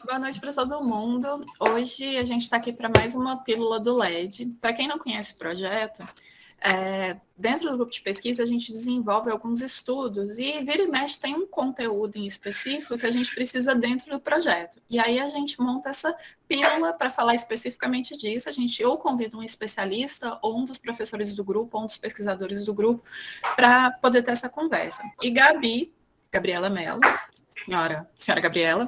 Boa noite para todo mundo. Hoje a gente está aqui para mais uma pílula do LED. Para quem não conhece o projeto, dentro do grupo de pesquisa a gente desenvolve alguns estudos e vira e mexe tem um conteúdo em específico que a gente precisa dentro do projeto. E aí a gente monta essa pílula para falar especificamente disso. A gente ou convida um especialista ou um dos professores do grupo, ou um dos pesquisadores do grupo, para poder ter essa conversa. E Gabriela Mello, senhora Gabriela,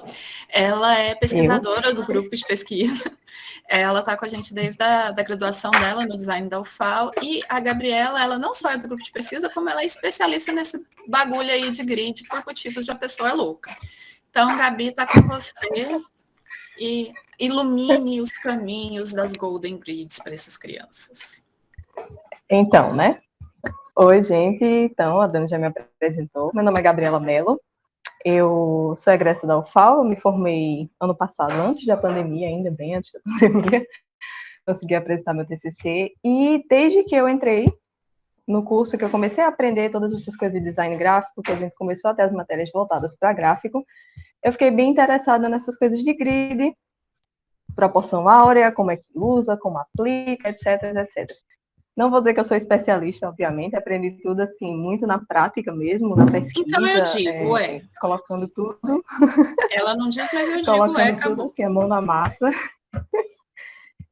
ela é pesquisadora do grupo de pesquisa. Ela está com a gente desde a graduação dela no design da UFAL. E a Gabriela, ela não só é do grupo de pesquisa, como ela é especialista nesse bagulho aí de grid por motivos de a pessoa é louca. Então, Gabi, está com você e ilumine os caminhos das Golden Grids para essas crianças. Então, né? Oi, gente. Então, a Dani já me apresentou. Meu nome é Gabriela Mello. Eu sou egressa da UFAL, me formei ano passado, antes da pandemia, ainda bem antes da pandemia. Consegui apresentar meu TCC. E desde que eu entrei no curso, que eu comecei a aprender todas essas coisas de design gráfico, que a gente começou a ter as matérias voltadas para gráfico, eu fiquei bem interessada nessas coisas de grid, proporção áurea, como é que usa, como aplica, etc, etc. Não vou dizer que eu sou especialista, obviamente, aprendi tudo assim, muito na prática mesmo, na pesquisa. Então eu digo, colocando tudo. Ela não diz, mas eu digo, colocando acabou. Tudo assim, a mão na massa.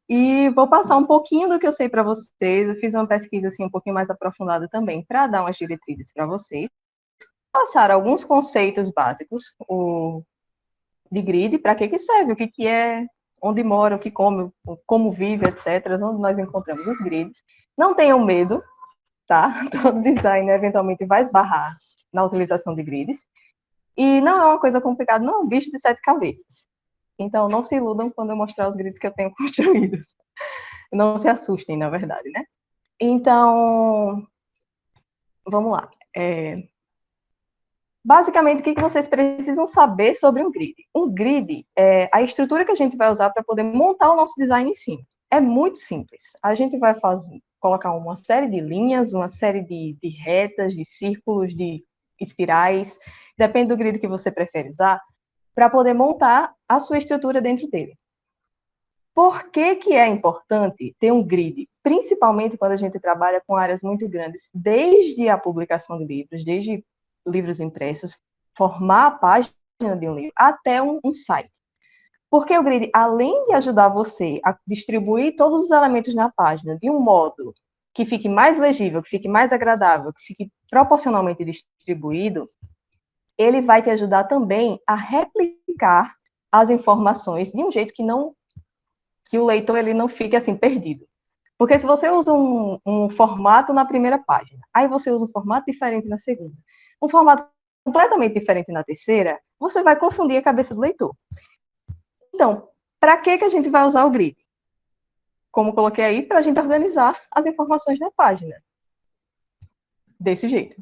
E vou passar um pouquinho do que eu sei para vocês. Eu fiz uma pesquisa assim um pouquinho mais aprofundada também, para dar umas diretrizes para vocês. Passar alguns conceitos básicos de grid, para que serve, o que é, onde mora, o que come, como vive, etc., onde nós encontramos os grids. Não tenham medo, tá? Todo designer eventualmente vai esbarrar na utilização de grids. E não é uma coisa complicada, não é um bicho de 7 cabeças. Então, não se iludam quando eu mostrar os grids que eu tenho construídos. Não se assustem, na verdade, né? Então, vamos lá. Basicamente, o que vocês precisam saber sobre um grid? Um grid é a estrutura que a gente vai usar para poder montar o nosso design em cima. É muito simples. A gente vai colocar uma série de linhas, uma série de retas, de círculos, de espirais, depende do grid que você prefere usar, para poder montar a sua estrutura dentro dele. Por que é importante ter um grid? Principalmente quando a gente trabalha com áreas muito grandes, desde a publicação de livros, desde livros impressos, formar a página de um livro, até um site. Porque o grid, além de ajudar você a distribuir todos os elementos na página de um modo que fique mais legível, que fique mais agradável, que fique proporcionalmente distribuído, ele vai te ajudar também a replicar as informações de um jeito que o leitor ele não fique assim perdido. Porque se você usa um formato na primeira página, aí você usa um formato diferente na segunda, um formato completamente diferente na terceira, você vai confundir a cabeça do leitor. Então, para que a gente vai usar o grid? Como coloquei aí, para a gente organizar as informações da página. Desse jeito.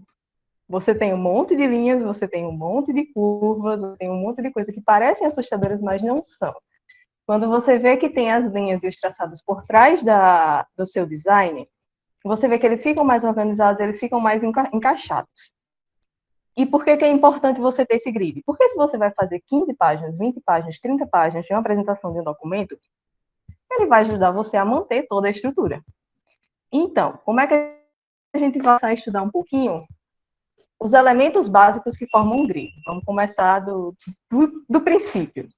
Você tem um monte de linhas, você tem um monte de curvas, você tem um monte de coisas que parecem assustadoras, mas não são. Quando você vê que tem as linhas e os traçados por trás do seu design, você vê que eles ficam mais organizados, eles ficam mais encaixados. E por que é importante você ter esse grid? Porque se você vai fazer 15 páginas, 20 páginas, 30 páginas de uma apresentação de um documento, ele vai ajudar você a manter toda a estrutura. Então, como é que a gente vai estudar um pouquinho os elementos básicos que formam um grid? Vamos começar do princípio.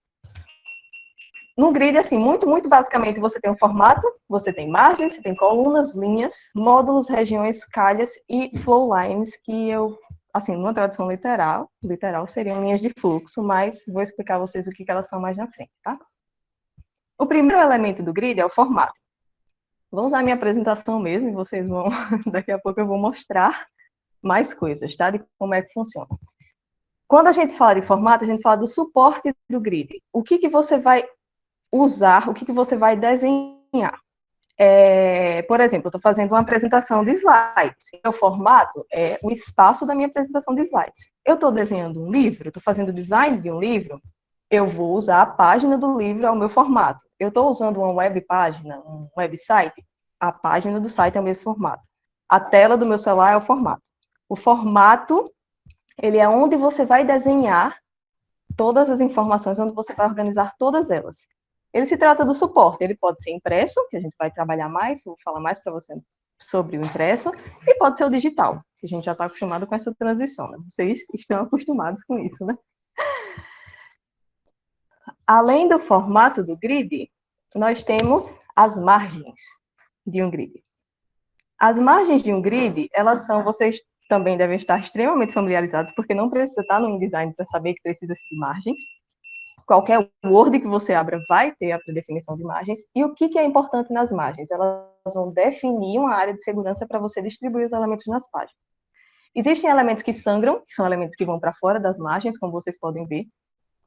No grid, assim, muito basicamente, você tem um formato, você tem margens, você tem colunas, linhas, módulos, regiões, calhas e flowlines, que assim, numa tradução literal seriam linhas de fluxo, mas vou explicar a vocês o que elas são mais na frente, tá? O primeiro elemento do grid é o formato. Vou usar a minha apresentação mesmo, e vocês vão, daqui a pouco eu vou mostrar mais coisas, tá? De como é que funciona. Quando a gente fala de formato, a gente fala do suporte do grid. O que você vai usar, o que você vai desenhar. Por exemplo, eu estou fazendo uma apresentação de slides. Meu formato é o espaço da minha apresentação de slides. Eu estou desenhando um livro, estou fazendo design de um livro, eu vou usar a página do livro ao meu formato. Eu estou usando uma web página, um website, a página do site é o mesmo formato. A tela do meu celular é o formato. O formato, ele é onde você vai desenhar todas as informações onde você vai organizar todas elas. Ele se trata do suporte, ele pode ser impresso, que a gente vai trabalhar mais, vou falar mais para você sobre o impresso, e pode ser o digital, que a gente já está acostumado com essa transição, né? Vocês estão acostumados com isso, né? Além do formato do grid, nós temos as margens de um grid. As margens de um grid, elas são, vocês também devem estar extremamente familiarizados, porque não precisa estar no InDesign para saber que precisa-se de margens. Qualquer Word que você abra vai ter a predefinição de margens. E o que é importante nas margens? Elas vão definir uma área de segurança para você distribuir os elementos nas páginas. Existem elementos que sangram, que são elementos que vão para fora das margens, como vocês podem ver.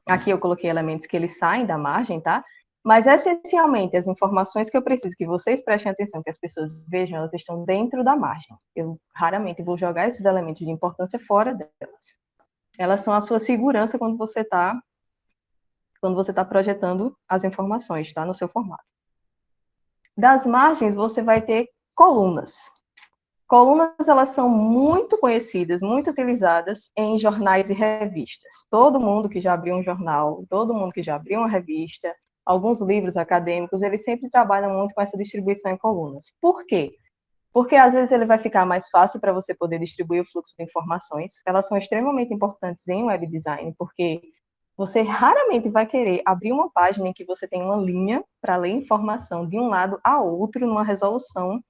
Aqui eu coloquei elementos que eles saem da margem, tá? Mas, essencialmente, as informações que eu preciso que vocês prestem atenção, que as pessoas vejam, elas estão dentro da margem. Eu raramente vou jogar esses elementos de importância fora delas. Elas são a sua segurança quando você está projetando as informações, tá? No seu formato. Das margens, você vai ter colunas. Colunas, elas são muito conhecidas, muito utilizadas em jornais e revistas. Todo mundo que já abriu um jornal, todo mundo que já abriu uma revista, alguns livros acadêmicos, eles sempre trabalham muito com essa distribuição em colunas. Por quê? Porque às vezes ele vai ficar mais fácil para você poder distribuir o fluxo de informações. Elas são extremamente importantes em web design, porque você raramente vai querer abrir uma página em que você tem uma linha para ler informação de um lado a outro numa resolução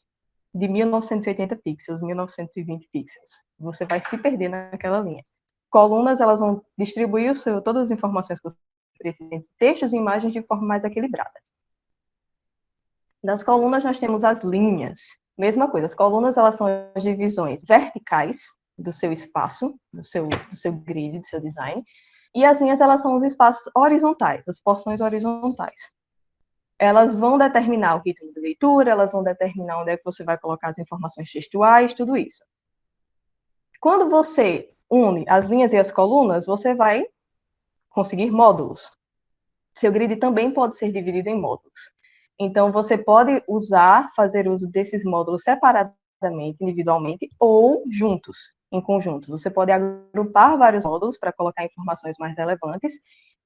de 1980 pixels, 1920 pixels. Você vai se perder naquela linha. Colunas, elas vão distribuir todas as informações que você precisa, entre textos e imagens, de forma mais equilibrada. Das colunas, nós temos as linhas. Mesma coisa, as colunas, elas são as divisões verticais do seu espaço, do seu grid, do seu design, e as linhas, elas são os espaços horizontais, as porções horizontais. Elas vão determinar o ritmo de leitura, elas vão determinar onde é que você vai colocar as informações textuais, tudo isso. Quando você une as linhas e as colunas, você vai conseguir módulos. Seu grid também pode ser dividido em módulos. Então, você pode fazer uso desses módulos separadamente, individualmente, ou juntos, em conjunto. Você pode agrupar vários módulos para colocar informações mais relevantes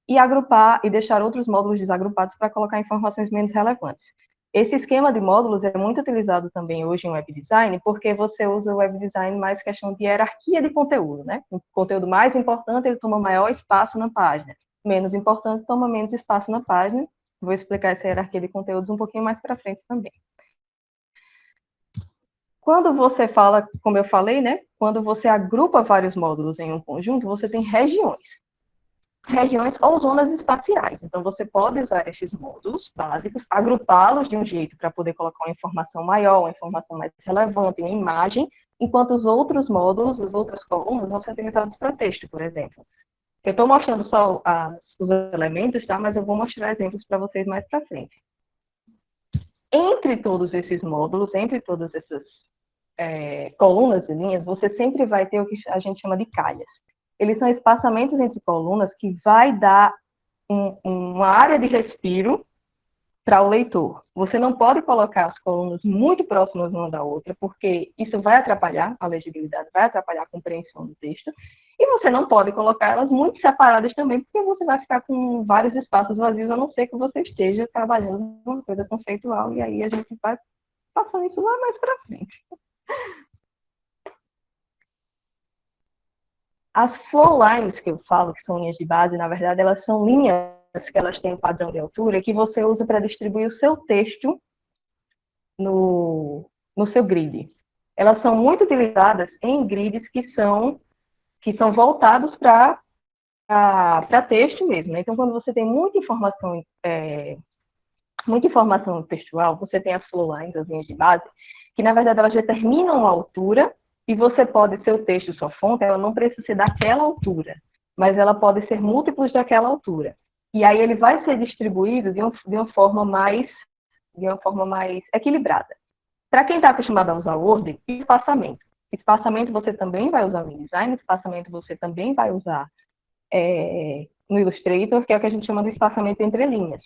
e agrupar e deixar outros módulos desagrupados para colocar informações menos relevantes. Esse esquema de módulos é muito utilizado também hoje em web design, porque você usa o web design mais questão de hierarquia de conteúdo, né? O conteúdo mais importante, ele toma maior espaço na página. Menos importante, toma menos espaço na página. Vou explicar essa hierarquia de conteúdos um pouquinho mais para frente também. Quando você fala, como eu falei, né? Quando você agrupa vários módulos em um conjunto, você tem regiões ou zonas espaciais. Então, você pode usar esses módulos básicos, agrupá-los de um jeito para poder colocar uma informação maior, uma informação mais relevante, uma imagem, enquanto os outros módulos, as outras colunas, vão ser utilizados para texto, por exemplo. Eu estou mostrando só os elementos, tá? Mas eu vou mostrar exemplos para vocês mais para frente. Entre todos esses módulos, entre todas essas colunas e linhas, você sempre vai ter o que a gente chama de calhas. Eles são espaçamentos entre colunas que vai dar uma área de respiro para o leitor. Você não pode colocar as colunas muito próximas uma da outra, porque isso vai atrapalhar a legibilidade, vai atrapalhar a compreensão do texto. E você não pode colocar elas muito separadas também, porque você vai ficar com vários espaços vazios, a não ser que você esteja trabalhando uma coisa conceitual, e aí a gente vai passar isso lá mais para frente. As flow lines que eu falo, que são linhas de base, na verdade, elas são linhas que elas têm um padrão de altura que você usa para distribuir o seu texto no seu grid. Elas são muito utilizadas em grids que são voltados para texto mesmo, né? Então, quando você tem muita informação textual, você tem as flow lines, as linhas de base, que na verdade elas determinam a altura, e você pode ser o texto, sua fonte, ela não precisa ser daquela altura, mas ela pode ser múltiplos daquela altura. E aí ele vai ser distribuído de uma forma mais equilibrada. Para quem está acostumado a usar Word, espaçamento. Espaçamento você também vai usar no InDesign, espaçamento você também vai usar no Illustrator, que é o que a gente chama de espaçamento entre linhas.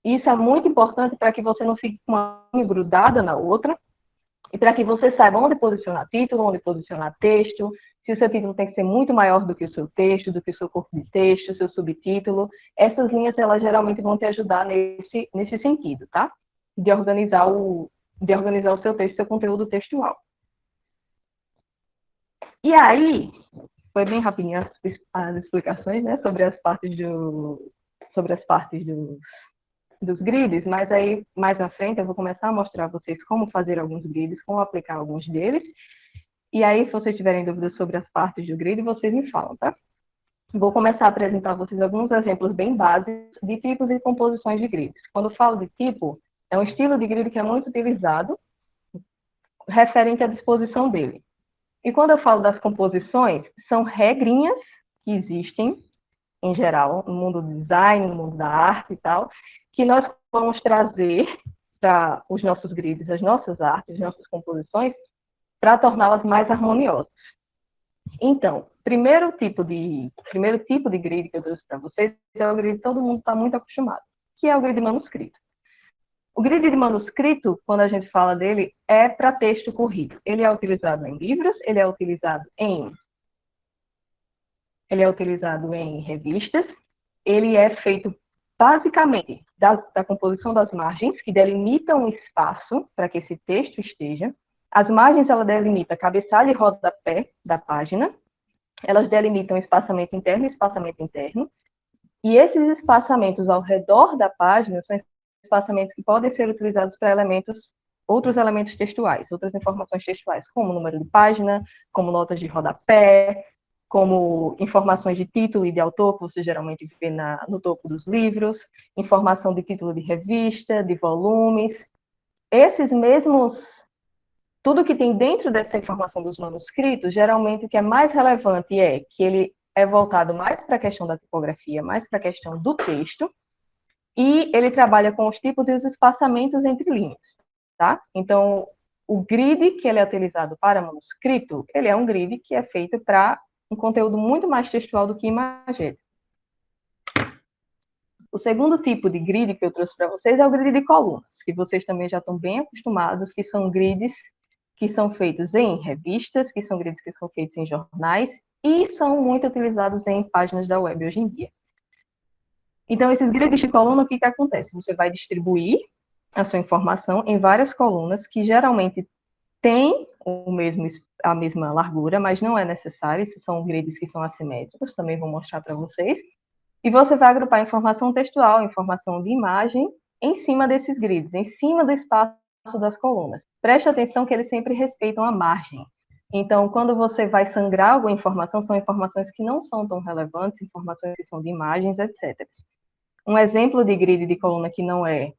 Isso é muito importante para que você não fique com uma linha grudada na outra, e para que você saiba onde posicionar título, onde posicionar texto, se o seu título tem que ser muito maior do que o seu texto, do que o seu corpo de texto, o seu subtítulo. Essas linhas, elas geralmente vão te ajudar nesse sentido, tá? De organizar o seu texto, seu conteúdo textual. E aí, foi bem rapidinho as explicações, né, sobre as partes dos grids, mas aí, mais à frente, eu vou começar a mostrar a vocês como fazer alguns grids, como aplicar alguns deles. E aí, se vocês tiverem dúvidas sobre as partes do grid, vocês me falam, tá? Vou começar a apresentar a vocês alguns exemplos bem básicos de tipos e composições de grids. Quando eu falo de tipo, é um estilo de grid que é muito utilizado, referente à disposição dele. E quando eu falo das composições, são regrinhas que existem, em geral, no mundo do design, no mundo da arte e tal, que nós vamos trazer para os nossos grids, as nossas artes, as nossas composições, para torná-las mais harmoniosas. Então, primeiro tipo de grid que eu trouxe para vocês é o grid que todo mundo está muito acostumado, que é o grid manuscrito. O grid de manuscrito, quando a gente fala dele, é para texto corrido. Ele é utilizado em livros, ele é utilizado em revistas, ele é feito basicamente da composição das margens, que delimitam o espaço para que esse texto esteja. As margens, ela delimita cabeçalho e rodapé da página, elas delimitam espaçamento interno e espaçamento interno, e esses espaçamentos ao redor da página são espaçamentos que podem ser utilizados para outros elementos textuais, outras informações textuais, como número de página, como notas de rodapé, como informações de título e de autor, que você geralmente vê no topo dos livros, informação de título de revista, de volumes. Tudo que tem dentro dessa informação dos manuscritos, geralmente o que é mais relevante é que ele é voltado mais para a questão da tipografia, mais para a questão do texto, e ele trabalha com os tipos e os espaçamentos entre linhas, tá? Então, o grid que ele é utilizado para manuscrito, ele é um grid que é feito para um conteúdo muito mais textual do que imagético. O segundo tipo de grid que eu trouxe para vocês é o grid de colunas, que vocês também já estão bem acostumados, que são grids que são feitos em revistas, que são grids que são feitos em jornais e são muito utilizados em páginas da web hoje em dia. Então, esses grids de coluna, o que acontece? Você vai distribuir a sua informação em várias colunas que geralmente têm a mesma largura, mas não é necessário, esses são grids que são assimétricos, também vou mostrar para vocês. E você vai agrupar informação textual, informação de imagem, em cima desses grids, em cima do espaço das colunas. Preste atenção que eles sempre respeitam a margem. Então, quando você vai sangrar alguma informação, são informações que não são tão relevantes, informações que são de imagens, etc. Um exemplo de grid de coluna que não é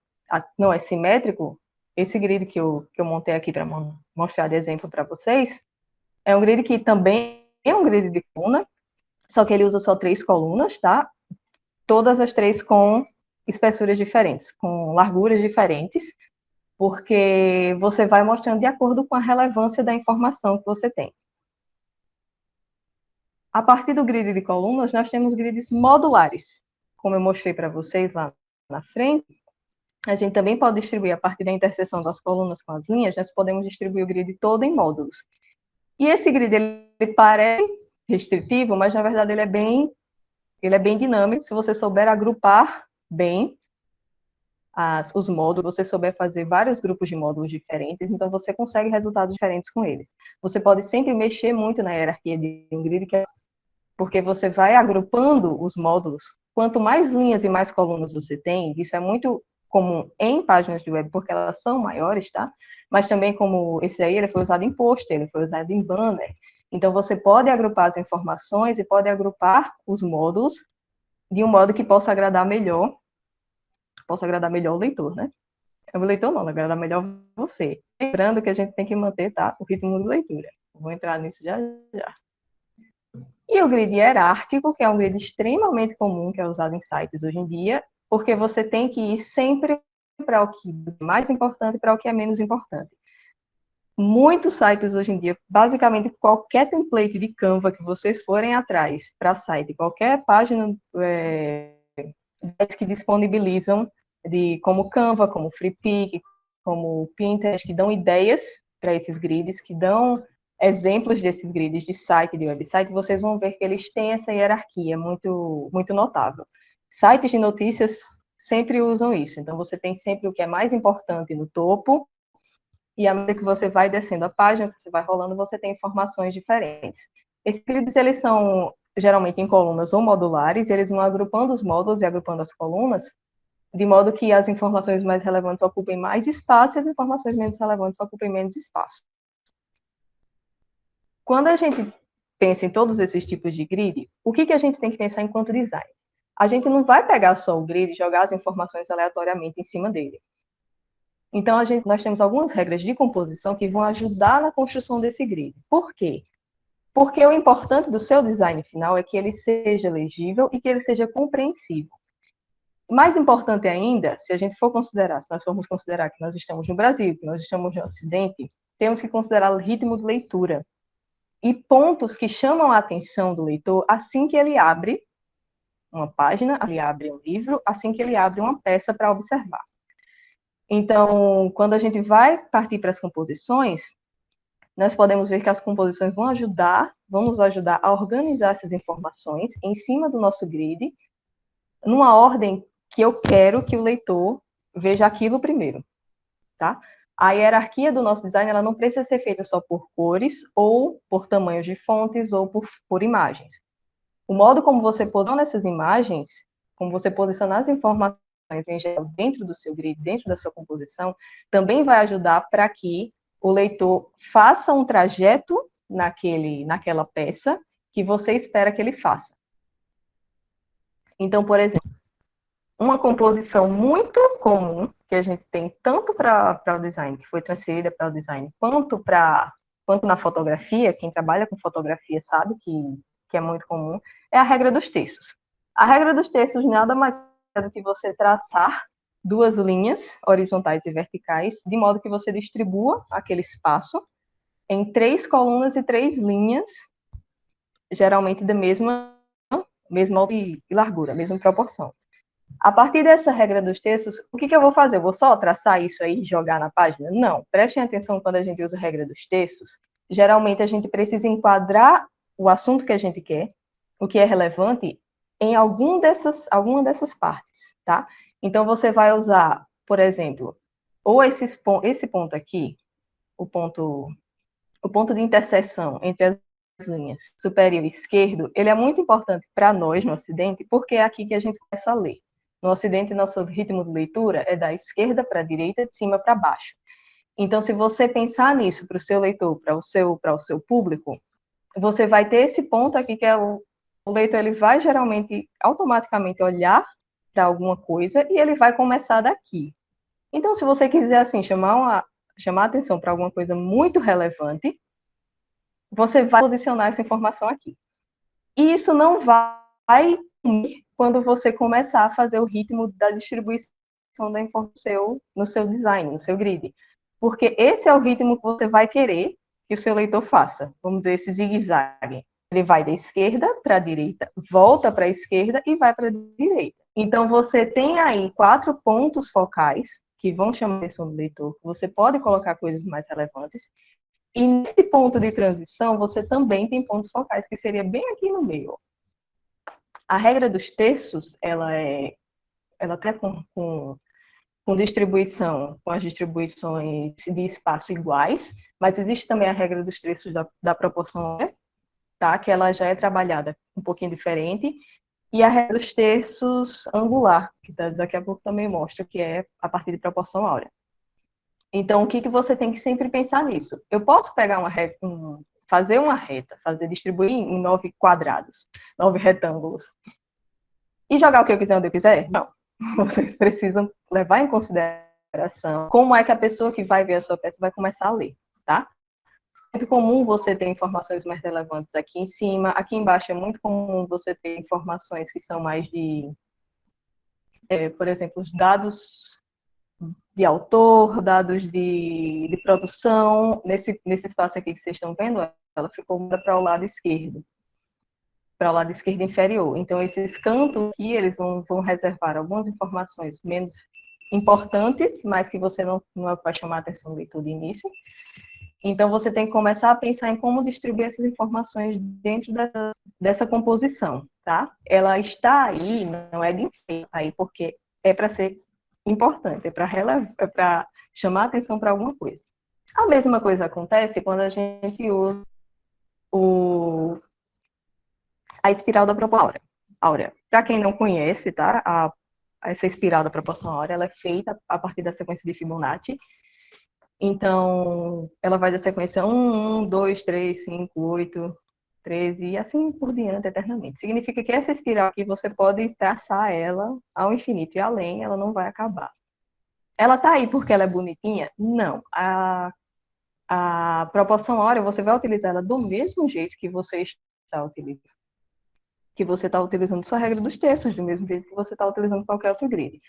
simétrico, esse grid que eu montei aqui para mostrar de exemplo para vocês, é um grid que também é um grid de coluna, só que ele usa só 3 colunas, tá? Todas as 3 com espessuras diferentes, com larguras diferentes, porque você vai mostrando de acordo com a relevância da informação que você tem. A partir do grid de colunas, nós temos grids modulares. Como eu mostrei para vocês lá na frente, a gente também pode distribuir, a partir da interseção das colunas com as linhas, nós podemos distribuir o grid todo em módulos. E esse grid, ele parece restritivo, mas na verdade ele é bem dinâmico, se você souber agrupar bem os módulos, você souber fazer vários grupos de módulos diferentes, então você consegue resultados diferentes com eles. Você pode sempre mexer muito na hierarquia de um grid, porque você vai agrupando os módulos. Quanto mais linhas e mais colunas você tem, isso é muito comum em páginas de web, porque elas são maiores, tá? Mas também como esse aí, ele foi usado em pôster, ele foi usado em banner. Então, você pode agrupar as informações e pode agrupar os módulos de um modo que possa agradar melhor o leitor, né? O leitor não, agradar melhor você. Lembrando que a gente tem que manter, tá, o ritmo de leitura. Vou entrar nisso já. E o grid hierárquico, que é um grid extremamente comum, que é usado em sites hoje em dia, porque você tem que ir sempre para o que é mais importante e para o que é menos importante. Muitos sites hoje em dia, basicamente qualquer template de Canva que vocês forem atrás para site, qualquer página que disponibilizam como Canva, como FreePic, como Pinterest, que dão ideias para esses grids, que dão exemplos desses grids de site, de website, vocês vão ver que eles têm essa hierarquia muito, muito notável. Sites de notícias sempre usam isso. Então, você tem sempre o que é mais importante no topo, e à medida que você vai descendo a página, que você vai rolando, você tem informações diferentes. Esses grids, eles são geralmente em colunas ou modulares, e eles vão agrupando os módulos e agrupando as colunas, de modo que as informações mais relevantes ocupem mais espaço e as informações menos relevantes ocupem menos espaço. Quando a gente pensa em todos esses tipos de grid, o que a gente tem que pensar enquanto design? A gente não vai pegar só o grid e jogar as informações aleatoriamente em cima dele. Então, nós temos algumas regras de composição que vão ajudar na construção desse grid. Por quê? Porque o importante do seu design final é que ele seja legível e que ele seja compreensível. Mais importante ainda, se nós formos considerar que nós estamos no Brasil, que nós estamos no Ocidente, temos que considerar o ritmo de leitura e pontos que chamam a atenção do leitor assim que ele abre uma página, ele abre um livro, assim que ele abre uma peça para observar. Então, quando a gente vai partir para as composições, nós podemos ver que as composições vão nos ajudar a organizar essas informações em cima do nosso grid, numa ordem que eu quero que o leitor veja aquilo primeiro, tá? A hierarquia do nosso design, ela não precisa ser feita só por cores, ou por tamanhos de fontes, ou por imagens. O modo como você posiciona essas imagens, como você posicionar as informações em geral dentro do seu grid, dentro da sua composição, também vai ajudar para que o leitor faça um trajeto naquela peça que você espera que ele faça. Então, por exemplo, uma composição muito comum que a gente tem tanto para o design, que foi transferida para o design, quanto na fotografia, quem trabalha com fotografia sabe que é muito comum, é a regra dos textos. A regra dos textos nada mais é do que você traçar duas linhas horizontais e verticais, de modo que você distribua aquele espaço em 3 colunas e 3 linhas, geralmente da mesma altura e largura, mesma proporção. A partir dessa regra dos textos, o que eu vou fazer? Eu vou só traçar isso aí e jogar na página? Não. Prestem atenção quando a gente usa a regra dos textos. Geralmente, a gente precisa enquadrar o assunto que a gente quer, o que é relevante, em alguma dessas partes, tá? Então, você vai usar, por exemplo, ou esse ponto aqui, o ponto de interseção entre as linhas superior e esquerdo, ele é muito importante para nós no Ocidente, porque é aqui que a gente começa a ler. No Ocidente, nosso ritmo de leitura é da esquerda para a direita, de cima para baixo. Então, se você pensar nisso para o seu leitor, para o seu público, você vai ter esse ponto aqui, que é o leitor, ele vai geralmente, automaticamente olhar para alguma coisa e ele vai começar daqui. Então, se você quiser, assim, chamar a atenção para alguma coisa muito relevante, você vai posicionar essa informação aqui. E isso não vai quando você começar a fazer o ritmo da distribuição da informação no seu design, no seu grid. Porque esse é o ritmo que você vai querer que o seu leitor faça. Vamos dizer, esse zigue-zague. Ele vai da esquerda para a direita, volta para a esquerda e vai para a direita. Então, você tem aí 4 pontos focais que vão chamar a atenção do leitor. Você pode colocar coisas mais relevantes. E nesse ponto de transição, você também tem pontos focais, que seria bem aqui no meio. A regra dos terços, ela até com distribuição, com as distribuições de espaço iguais, mas existe também a regra dos terços da proporção, tá? Que ela já é trabalhada um pouquinho diferente, e a regra dos terços angular, que daqui a pouco também mostra, que é a partir de proporção áurea. Então, o que você tem que sempre pensar nisso? Eu posso pegar fazer uma reta, distribuir em 9 quadrados, 9 retângulos, e jogar o que eu quiser onde eu quiser? Não. Vocês precisam levar em consideração como é que a pessoa que vai ver a sua peça vai começar a ler, tá? É muito comum você ter informações mais relevantes aqui em cima. Aqui embaixo é muito comum você ter informações que são mais por exemplo, os dados de autor, dados de produção. Nesse espaço aqui que vocês estão vendo, ela ficou para o lado esquerdo, para o lado esquerdo inferior. Então, esses cantos aqui, eles vão reservar algumas informações menos importantes, mas que você não vai chamar a atenção do leitor de início. Então, você tem que começar a pensar em como distribuir essas informações dentro dessa composição, tá? Ela está aí, não é de enfeite, tá aí porque é para ser importante, é para chamar atenção para alguma coisa. A mesma coisa acontece quando a gente usa a espiral da proporção áurea. Para quem não conhece, tá? Essa espiral da proporção áurea, ela é feita a partir da sequência de Fibonacci. Então, ela vai da sequência 1, 2, 3, 5, 8, 13 e assim por diante eternamente. Significa que essa espiral aqui você pode traçar ela ao infinito e além, ela não vai acabar. Ela tá aí porque ela é bonitinha? Não. A proporção áurea, você vai utilizar ela do mesmo jeito que você está utilizando sua regra dos terços, do mesmo jeito que você está utilizando qualquer outro grid.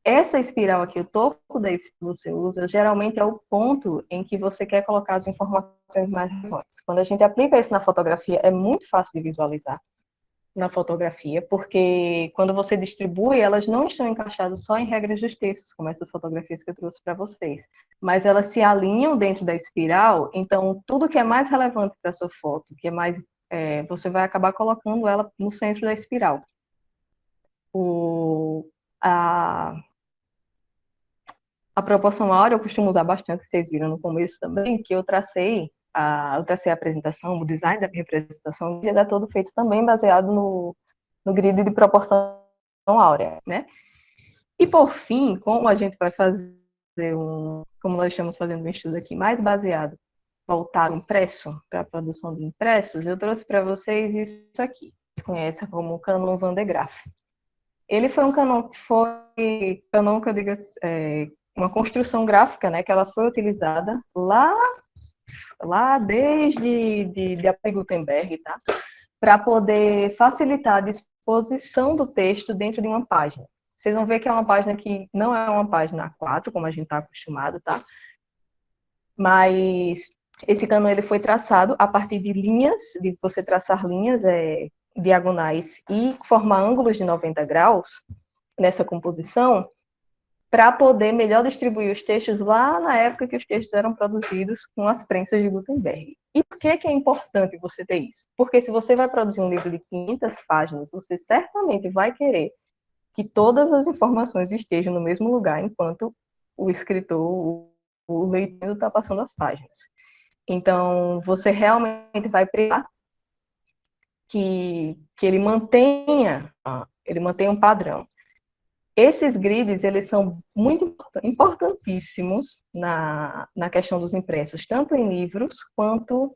Essa espiral aqui, o topo da que você usa, geralmente é o ponto em que você quer colocar as informações mais relevantes. Quando a gente aplica isso na fotografia, é muito fácil de visualizar na fotografia, porque quando você distribui, elas não estão encaixadas só em regras dos textos, como essas fotografias que eu trouxe para vocês, mas elas se alinham dentro da espiral, então tudo que é mais relevante para a sua foto, que é mais, você vai acabar colocando ela no centro da espiral. A, a proporção áurea eu costumo usar bastante, vocês viram no começo também, que eu tracei a apresentação, o design da minha apresentação, ele é todo feito também baseado no grid de proporção áurea, né? E por fim, como a gente vai fazer como nós estamos fazendo um estudo aqui mais baseado, voltado impresso, para a produção de impressos, eu trouxe para vocês isso aqui, que conhece como o Canon Van de Graaff. Ele foi um Canon que eu digo, uma construção gráfica, né, que ela foi utilizada lá desde de Gutenberg, tá? Para poder facilitar a disposição do texto dentro de uma página. Vocês vão ver que é uma página que não é uma página A4, como a gente está acostumado, tá? Mas esse cano ele foi traçado a partir de linhas, de você traçar linhas diagonais e formar ângulos de 90 graus nessa composição, para poder melhor distribuir os textos lá na época que os textos eram produzidos com as prensas de Gutenberg. E por que é importante você ter isso? Porque se você vai produzir um livro de 500 páginas, você certamente vai querer que todas as informações estejam no mesmo lugar, enquanto o escritor, o leitor está passando as páginas. Então, você realmente vai precisar que ele mantenha um padrão. Esses grids, eles são muito importantíssimos na questão dos impressos, tanto em livros quanto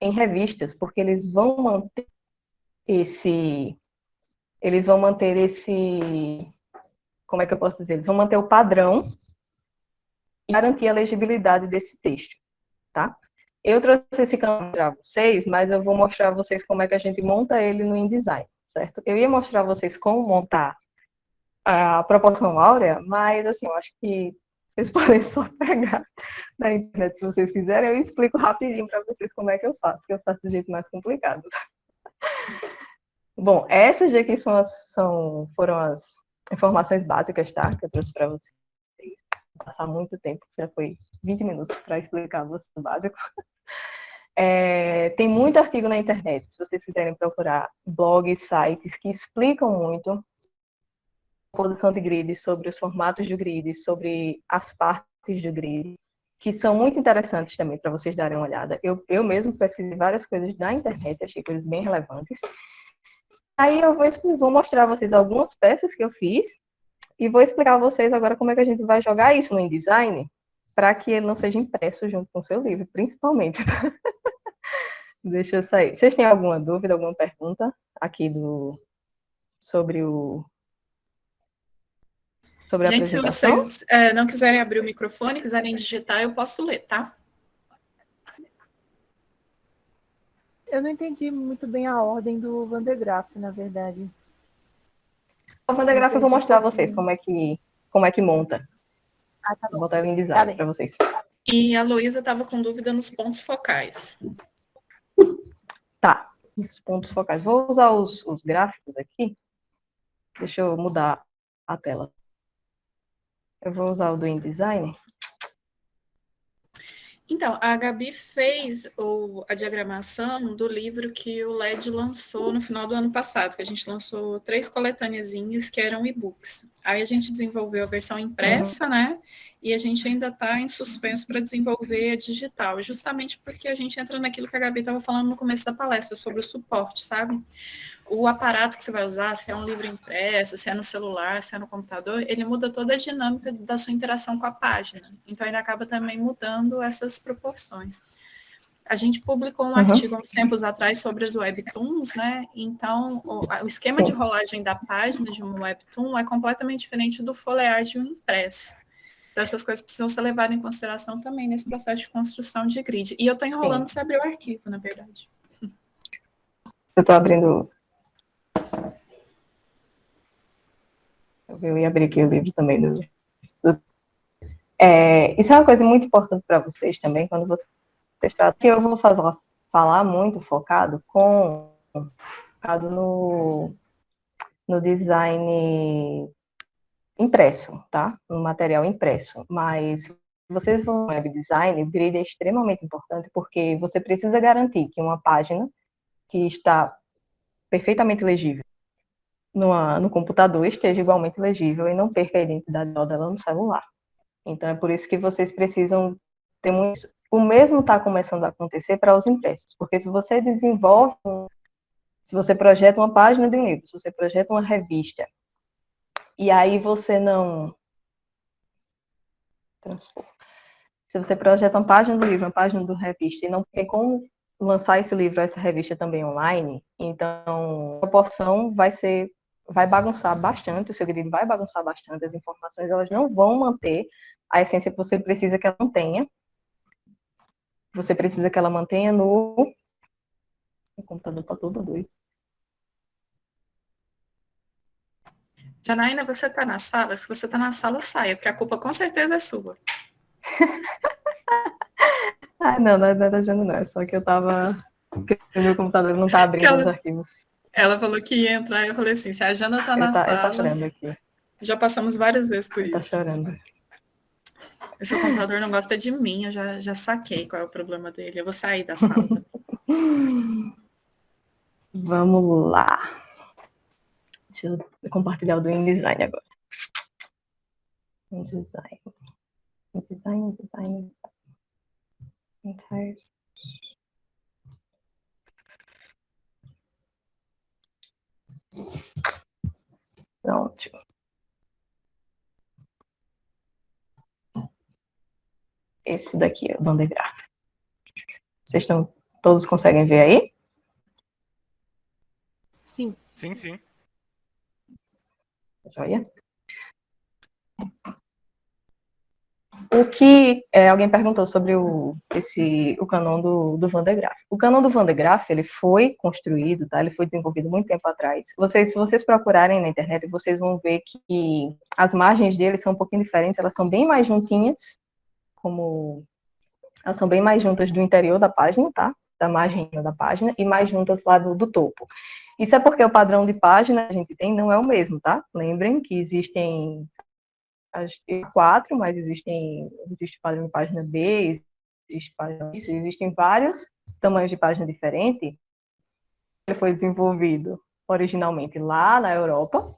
em revistas, porque eles vão manter como é que eu posso dizer? Eles vão manter o padrão e garantir a legibilidade desse texto, tá? Eu trouxe esse canal para vocês, mas eu vou mostrar a vocês como é que a gente monta ele no InDesign, certo? Eu ia mostrar a vocês como montar a proporção áurea, mas assim, eu acho que vocês podem só pegar na internet se vocês quiserem, eu explico rapidinho para vocês como é que eu faço, que eu faço do jeito mais complicado. Bom, essas aqui foram as informações básicas, tá? Que eu trouxe para vocês. Vou passar muito tempo, já foi 20 minutos para explicar o básico. Tem muito artigo na internet, se vocês quiserem procurar blogs, sites que explicam muito composição de grid, sobre os formatos do grid, sobre as partes do grid, que são muito interessantes também para vocês darem uma olhada. Eu mesmo pesquisei várias coisas na internet, achei coisas bem relevantes. Aí eu vou mostrar a vocês algumas peças que eu fiz e vou explicar a vocês agora como é que a gente vai jogar isso no InDesign para que ele não seja impresso junto com o seu livro, principalmente. Deixa eu sair. Vocês têm alguma dúvida, alguma pergunta aqui sobre a Gente, se apresentação? vocês não quiserem abrir o microfone, quiserem digitar, eu posso ler, tá? Eu não entendi muito bem a ordem do Van de Graaff, na verdade. O Van de Graaff eu vou mostrar a vocês como é que monta. Ah, tá Vou bom. botar ele em design para vocês. E a Luísa estava com dúvida nos pontos focais. Tá, os pontos focais. Vou usar os gráficos aqui. Deixa eu mudar a tela. Eu vou usar o do InDesign. Então, a Gabi fez a diagramação do livro que o LED lançou no final do ano passado, que a gente lançou 3 coletâneazinhas que eram e-books. Aí a gente desenvolveu a versão impressa, né? E a gente ainda está em suspenso para desenvolver a digital, justamente porque a gente entra naquilo que a Gabi estava falando no começo da palestra, sobre o suporte, sabe? O aparato que você vai usar, se é um livro impresso, se é no celular, se é no computador, ele muda toda a dinâmica da sua interação com a página. Então, ele acaba também mudando essas proporções. A gente publicou um artigo há uns tempos atrás sobre as webtoons, né? Então, o esquema de rolagem da página de um webtoon é completamente diferente do folhear de um impresso. Então, essas coisas precisam ser levadas em consideração também nesse processo de construção de grid. E eu estou enrolando para você abrir o arquivo, na verdade. Eu estou abrindo. Eu ia abrir aqui o livro também isso é uma coisa muito importante para vocês também, quando vocês tratam, que eu vou falar muito focado no design impresso, tá? No material impresso. Mas se vocês vão no web design, o grid é extremamente importante, porque você precisa garantir que uma página que está perfeitamente legível no computador esteja igualmente legível e não perca a identidade dela no celular. Então, é por isso que vocês precisam ter muito. O mesmo está começando a acontecer para os impressos, porque se você se você projeta uma página de um livro, se você projeta uma revista, e aí você não. Se você projeta uma página do livro, uma página do revista, e não tem como lançar esse livro, essa revista também online, então a proporção vai bagunçar bastante, o seu grid vai bagunçar bastante, as informações elas não vão manter a essência que você precisa que ela mantenha. Você precisa que ela mantenha no. O computador está todo doido. Janaína, você está na sala? Se você está na sala, saia, porque a culpa com certeza é sua. Não é da Jana, não. É só que eu tava. O meu computador não tá abrindo os arquivos. Ela falou que ia entrar, eu falei assim: se a Jana tá na sala. Ele tá chorando aqui. Já passamos várias vezes por Ele isso. Tá chorando. O seu computador não gosta de mim, eu já saquei qual é o problema dele. Eu vou sair da sala também. Vamos lá. Deixa eu compartilhar o do InDesign agora. InDesign. Pronto. Esse daqui é o Bandegraph. Vocês todos conseguem ver aí? Sim. Sim. Joia. O que alguém perguntou sobre o canon do Van de Graaff. O canon do Van de Graaff, ele foi construído, tá? Ele foi desenvolvido muito tempo atrás. Se vocês procurarem na internet, vocês vão ver que as margens dele são um pouquinho diferentes, elas são bem mais juntinhas, elas são bem mais juntas do interior da página, tá? Da margem da página, e mais juntas lá do topo. Isso é porque o padrão de página que a gente tem não é o mesmo, tá? Lembrem que existem 4, mas existe padrão de página B, existem vários tamanhos de página diferentes. Ele foi desenvolvido originalmente lá na Europa,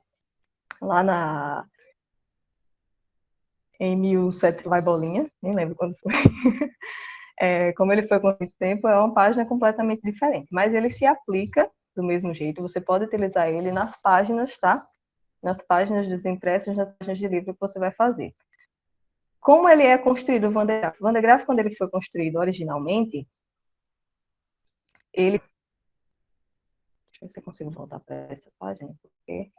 em 1700 vai bolinha, nem lembro quando foi. Como ele foi com esse tempo, é uma página completamente diferente, mas ele se aplica do mesmo jeito, você pode utilizar ele nas páginas, tá? Nas páginas dos impressos, nas páginas de livro que você vai fazer. Como ele é construído, o Van de Graaff? O Van de Graaff, quando ele foi construído originalmente, ele... Deixa eu ver se eu consigo voltar para essa página, porque...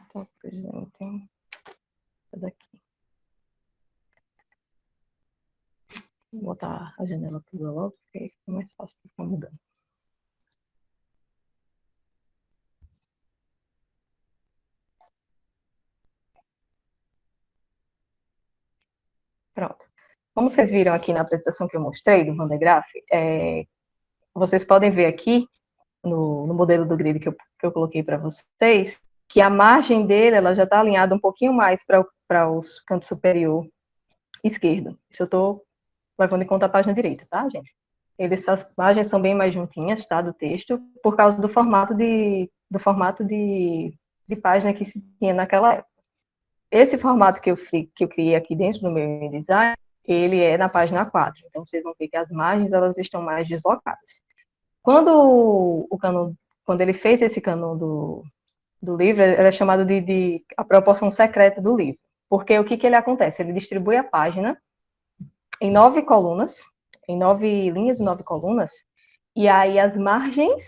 Então, apresentem essa daqui. Vou botar a janela toda logo, porque aí fica mais fácil para ficar mudando. Pronto. Como vocês viram aqui na apresentação que eu mostrei do Van de Graaff, vocês podem ver aqui, no modelo do grid que eu coloquei para vocês, que a margem dele ela já está alinhada um pouquinho mais para os cantos superior esquerdo. Isso eu estou levando em conta a página direita, tá, gente? As páginas são bem mais juntinhas, tá, do texto, por causa do formato de página que se tinha naquela época. Esse formato que eu criei aqui dentro do meu InDesign, ele é na página 4. Então, vocês vão ver que as margens, elas estão mais deslocadas. Quando ele fez esse canon do livro, ele é chamado de a proporção secreta do livro. Porque o que ele acontece? Ele distribui a página em 9 colunas, em 9 linhas e 9 colunas, e aí as margens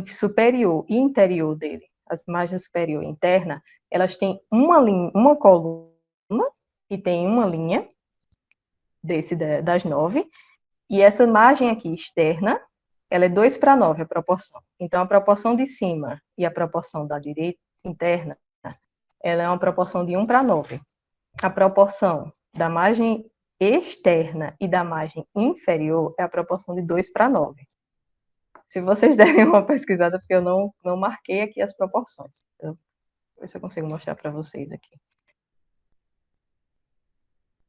superior e interior dele, as margens superior e interna, elas têm uma coluna e tem uma linha das 9, e essa margem aqui externa, ela é 2:9 a proporção. Então, a proporção de cima e a proporção da direita interna, ela é uma proporção de 1:9. A proporção da margem externa e da margem inferior é a proporção de 2:9. Se vocês derem uma pesquisada, porque eu não marquei aqui as proporções. Então, vou ver se eu consigo mostrar para vocês aqui.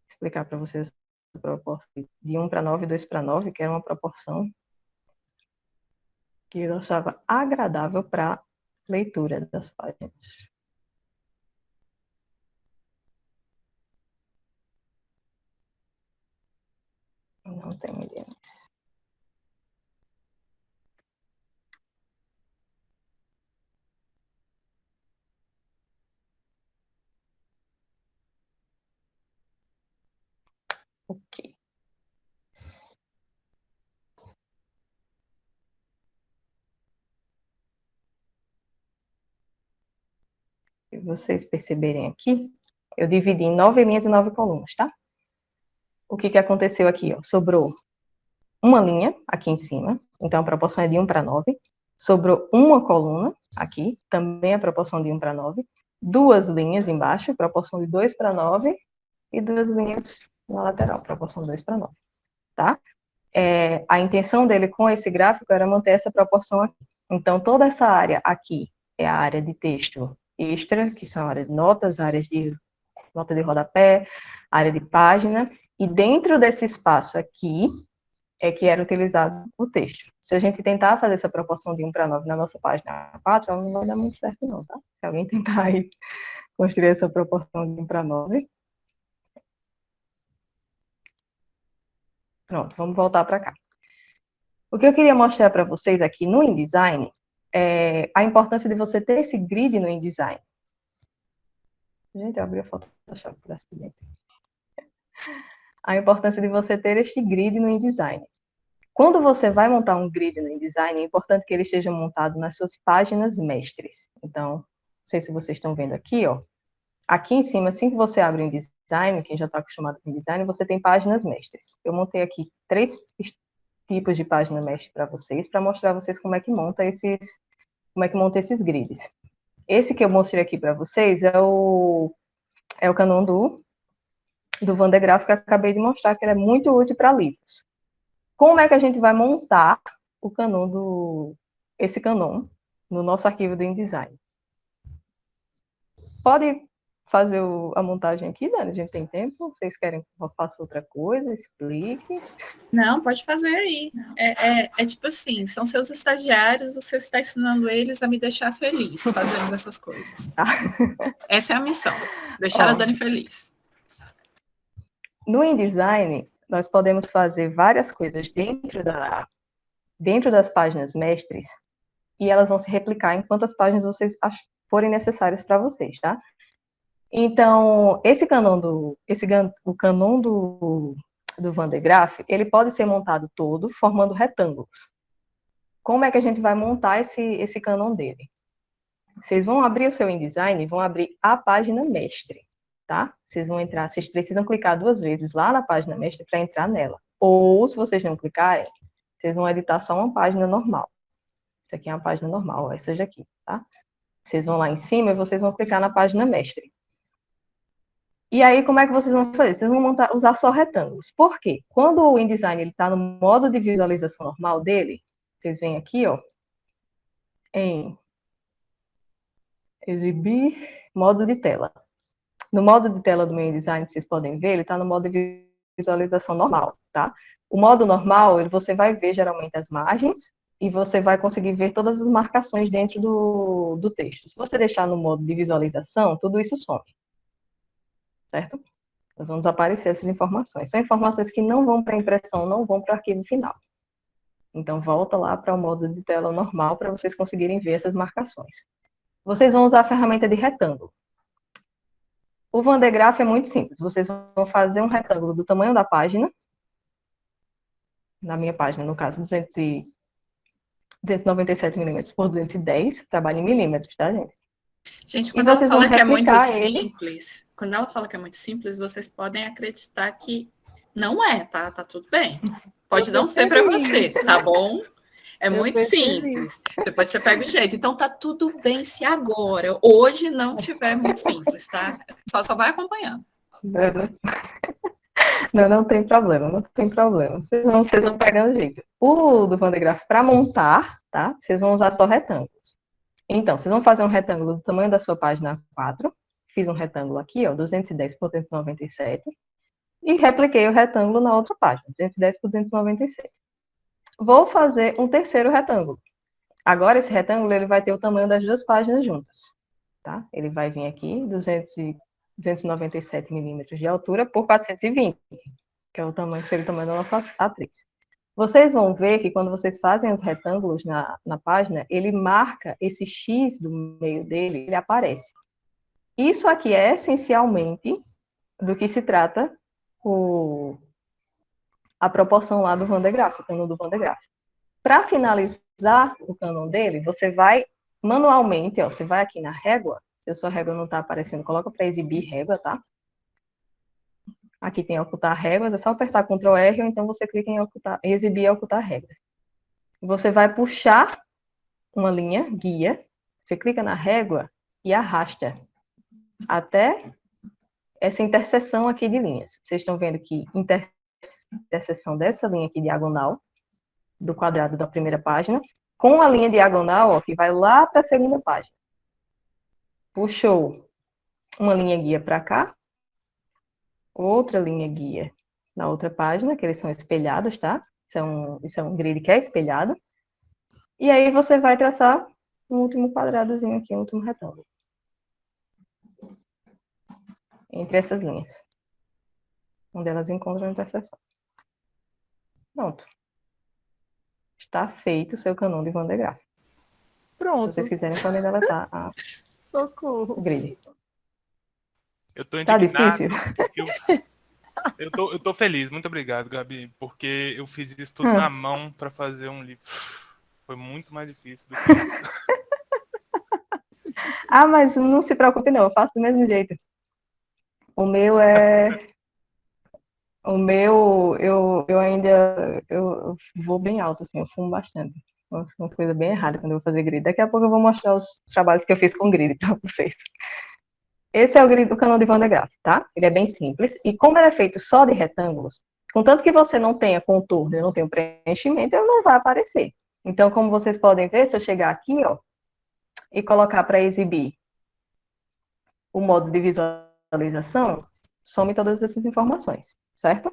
Explicar para vocês a proporção de 1:9 e 2:9, que era uma proporção que eu achava agradável para leitura das páginas. Não tem milímetros. Ok. Se vocês perceberem aqui, eu dividi em 9 linhas e 9 colunas, tá? O que aconteceu aqui? Ó? Sobrou uma linha aqui em cima, então a proporção é de 1:9. Sobrou uma coluna aqui, também a proporção de 1:9. Duas linhas embaixo, proporção de 2:9. E duas linhas na lateral, proporção 2:9, tá? A intenção dele com esse gráfico era manter essa proporção aqui. Então, toda essa área aqui é a área de texto extra, que são a área de notas, a área de nota de rodapé, área de página, e dentro desse espaço aqui é que era utilizado o texto. Se a gente tentar fazer essa proporção de 1:9 na nossa página 4, ela não vai dar muito certo não, tá? Se alguém tentar aí construir essa proporção de 1:9. Pronto, vamos voltar para cá. O que eu queria mostrar para vocês aqui no InDesign é a importância de você ter esse grid no InDesign. Gente, eu abri a foto do Photoshop por acidente. A importância de você ter este grid no InDesign. Quando você vai montar um grid no InDesign, é importante que ele esteja montado nas suas páginas mestres. Então, não sei se vocês estão vendo aqui, ó. Aqui em cima, assim que você abre o InDesign, quem já está acostumado com o InDesign, você tem páginas mestres. Eu montei aqui 3 tipos de página mestre para vocês, para mostrar a vocês como é que monta esses grids. Esse que eu mostrei aqui para vocês é o canon do Van de Graaff, que eu acabei de mostrar, que ele é muito útil para livros. Como é que a gente vai montar esse canon no nosso arquivo do InDesign? Pode fazer a montagem aqui, Dani? A gente tem tempo? Vocês querem que eu faça outra coisa? Explique. Não, pode fazer aí. É tipo assim, são seus estagiários, você está ensinando eles a me deixar feliz fazendo essas coisas. Tá. Essa é a missão, deixar a Dani feliz. No InDesign, nós podemos fazer várias coisas dentro das páginas mestres, e elas vão se replicar em quantas páginas vocês forem necessárias para vocês, tá? Então, o canon do Van de Graaff, ele pode ser montado todo formando retângulos. Como é que a gente vai montar esse canon dele? Vocês vão abrir o seu InDesign e vão abrir a página mestre, tá? Vocês precisam clicar 2 vezes lá na página mestre para entrar nela. Ou, se vocês não clicarem, vocês vão editar só uma página normal. Isso aqui é uma página normal, essa daqui, tá? Vocês vão lá em cima e vocês vão clicar na página mestre. E aí, como é que vocês vão fazer? Vocês vão usar só retângulos. Por quê? Quando o InDesign está no modo de visualização normal dele, vocês vêm aqui, ó, em exibir modo de tela. No modo de tela do meu InDesign, vocês podem ver, ele está no modo de visualização normal, tá? O modo normal, você vai ver geralmente as margens e você vai conseguir ver todas as marcações dentro do texto. Se você deixar no modo de visualização, tudo isso some, certo? Nós vamos aparecer essas informações. São informações que não vão para a impressão, não vão para o arquivo final. Então, volta lá para o modo de tela normal para vocês conseguirem ver essas marcações. Vocês vão usar a ferramenta de retângulo. O Van de Graaff é muito simples. Vocês vão fazer um retângulo do tamanho da página. Na minha página, no caso, 297 milímetros por 210. Trabalho em milímetros, tá, gente? Gente, E quando ela vocês vão fala que é muito replicar ele. simples, quando ela fala que é muito simples, vocês podem acreditar que não é, tá? Tá tudo bem. Pode Eu não ser para percebi. você, tá bom? É Eu muito percebi. simples. Depois você pega o jeito. Então tá tudo bem se agora, hoje não estiver muito simples, tá? Só vai acompanhando. Não, não tem problema, não tem problema. Vocês vão pegando jeito. O do Van de Graaff, para montar, tá? Vocês vão usar só retângulos. Então, vocês vão fazer um retângulo do tamanho da sua página A4. Fiz um retângulo aqui, ó, 210 por 297. E repliquei o retângulo na outra página, 210 por 297. Vou fazer um terceiro retângulo. Agora, esse retângulo ele vai ter o tamanho das duas páginas juntas. Tá? Ele vai vir aqui, 297 milímetros de altura por 420, que é o tamanho, que seria o tamanho da nossa atriz. Vocês vão ver que quando vocês fazem os retângulos na página, ele marca esse X do meio dele, ele aparece. Isso aqui é essencialmente do que se trata a proporção lá do Van de Graaff, o canon do Van de Graaff. Para finalizar o canon dele, você vai manualmente, ó, você vai aqui na régua, se a sua régua não está aparecendo, coloca para exibir régua, tá? Aqui tem ocultar réguas, é só apertar Ctrl R ou então você clica em exibir e ocultar réguas. Você vai puxar uma linha, guia, você clica na régua e arrasta até essa interseção aqui de linhas. Vocês estão vendo que interseção dessa linha aqui diagonal, do quadrado da primeira página, com a linha diagonal, ó, que vai lá para a segunda página. Puxou uma linha guia para cá, outra linha guia na outra página, que eles são espelhados, tá? Isso é um grid que é espelhado. E aí você vai traçar um último quadradozinho aqui, um último retângulo. Entre essas linhas. Onde elas encontram a interseção. Pronto. Está feito o seu canon de Van de Graaff. Pronto. Se vocês quiserem, podem deletar Socorro. o grid. Eu tô Tá indignado. difícil? Eu tô feliz, muito obrigado, Gabi, porque eu fiz isso tudo na mão para fazer um livro. Foi muito mais difícil do que isso. Ah, mas não se preocupe não, eu faço do mesmo jeito. O meu eu ainda eu vou bem alto, assim, eu fumo bastante. Umas coisas bem erradas quando eu vou fazer grid. Daqui a pouco eu vou mostrar os trabalhos que eu fiz com grid para vocês. Esse é o grid do canon de Van de Graaff, tá? Ele é bem simples. E como ele é feito só de retângulos, contanto que você não tenha contorno e não tenha preenchimento, ele não vai aparecer. Então, como vocês podem ver, se eu chegar aqui, ó, e colocar para exibir o modo de visualização, some todas essas informações, certo?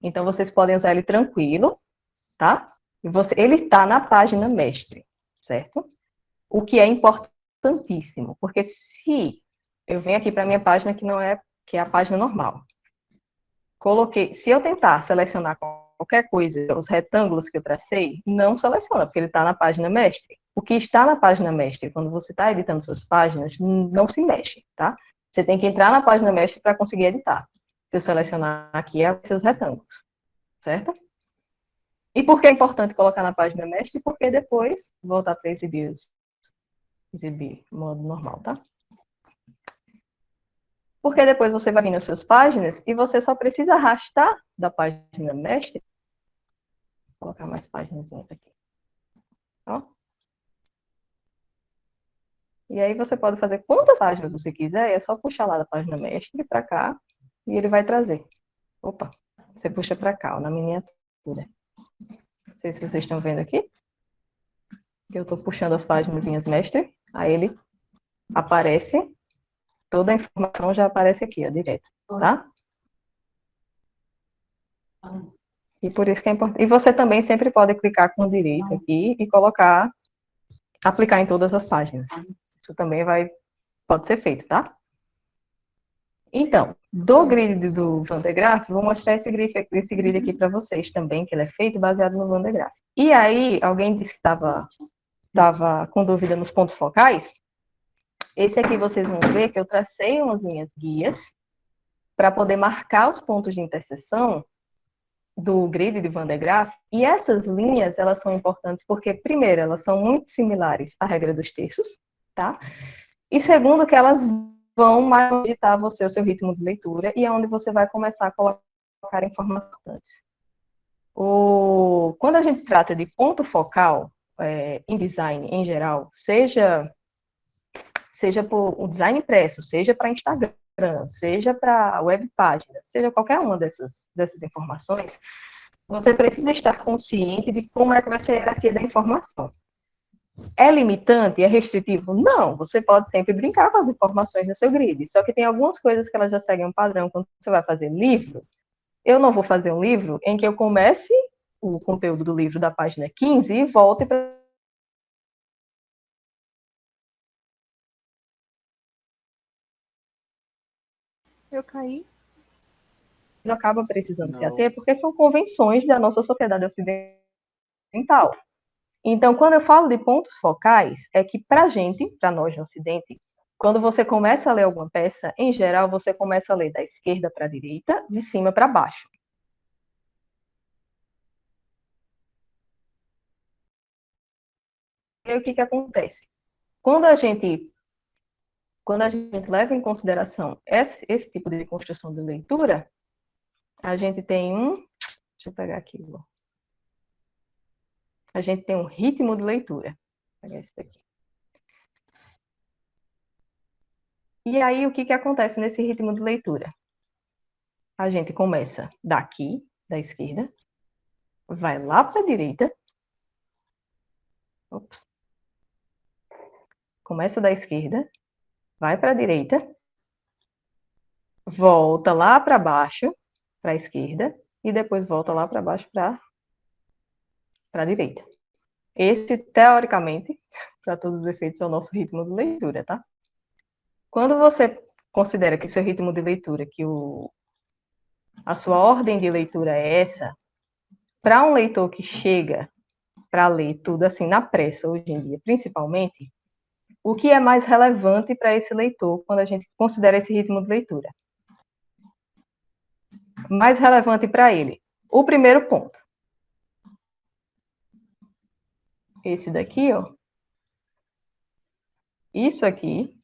Então, vocês podem usar ele tranquilo, tá? Ele está na página mestre, certo? O que é importantíssimo, porque se eu venho aqui para a minha página, que é a página normal, se eu tentar selecionar qualquer coisa, os retângulos que eu tracei, não seleciona, porque ele está na página mestre. O que está na página mestre, quando você está editando suas páginas, não se mexe, tá? Você tem que entrar na página mestre para conseguir editar. Se eu selecionar aqui, é seus retângulos, certo? E por que é importante colocar na página mestre? Porque depois, voltar para exibir modo normal, tá? Porque depois você vai vir nas suas páginas e você só precisa arrastar da página mestre. Vou colocar mais páginas aqui. Ó. E aí você pode fazer quantas páginas você quiser, é só puxar lá da página mestre para cá e ele vai trazer. Opa, você puxa para cá, ó, na miniatura. Não sei se vocês estão vendo aqui. Eu estou puxando as páginas mestre, aí ele aparece Toda a informação já aparece aqui, ó, direto, tá? E por isso que é importante. E você também sempre pode clicar com o direito aqui e colocar, aplicar em todas as páginas. Isso também pode ser feito, tá? Então, do grid do Van de Graaff, vou mostrar esse grid aqui para vocês também, que ele é feito baseado no Van de Graaff. E aí, alguém disse que estava com dúvida nos pontos focais. Esse aqui vocês vão ver que eu tracei umas linhas guias para poder marcar os pontos de interseção do grid de Van de Graaff. E essas linhas, elas são importantes porque, primeiro, elas são muito similares à regra dos terços, tá? E segundo, que elas vão mais editar você, o seu ritmo de leitura, e é onde você vai começar a colocar informações. Quando a gente trata de ponto focal, em design em geral, seja por um design impresso, seja para Instagram, seja para web página, seja qualquer uma dessas informações, você precisa estar consciente de como é que vai ser a hierarquia da informação. É limitante? É restritivo? Não, você pode sempre brincar com as informações no seu grid, só que tem algumas coisas que elas já seguem um padrão. Quando você vai fazer livro, eu não vou fazer um livro em que eu comece o conteúdo do livro da página 15 e volte para... Eu caí. Acaba precisando se ater, porque são convenções da nossa sociedade ocidental. Então, quando eu falo de pontos focais, é que para nós no Ocidente, quando você começa a ler alguma peça, em geral, você começa a ler da esquerda para a direita, de cima para baixo. E aí, o que acontece? Quando a gente leva em consideração esse tipo de construção de leitura, a gente tem deixa eu pegar aqui, a gente tem um ritmo de leitura. Vou pegar esse daqui. E aí, o que acontece nesse ritmo de leitura? A gente começa daqui, da esquerda, vai lá para a direita. Ops. Começa da esquerda, vai para a direita, volta lá para baixo, para a esquerda, e depois volta lá para baixo para a direita. Esse, teoricamente, para todos os efeitos, é o nosso ritmo de leitura, tá? Quando você considera que o seu ritmo de leitura, que a sua ordem de leitura é essa, para um leitor que chega para ler tudo assim na pressa hoje em dia, principalmente, o que é mais relevante para esse leitor quando a gente considera esse ritmo de leitura? Mais relevante para ele. O primeiro ponto. Esse daqui, ó. Isso aqui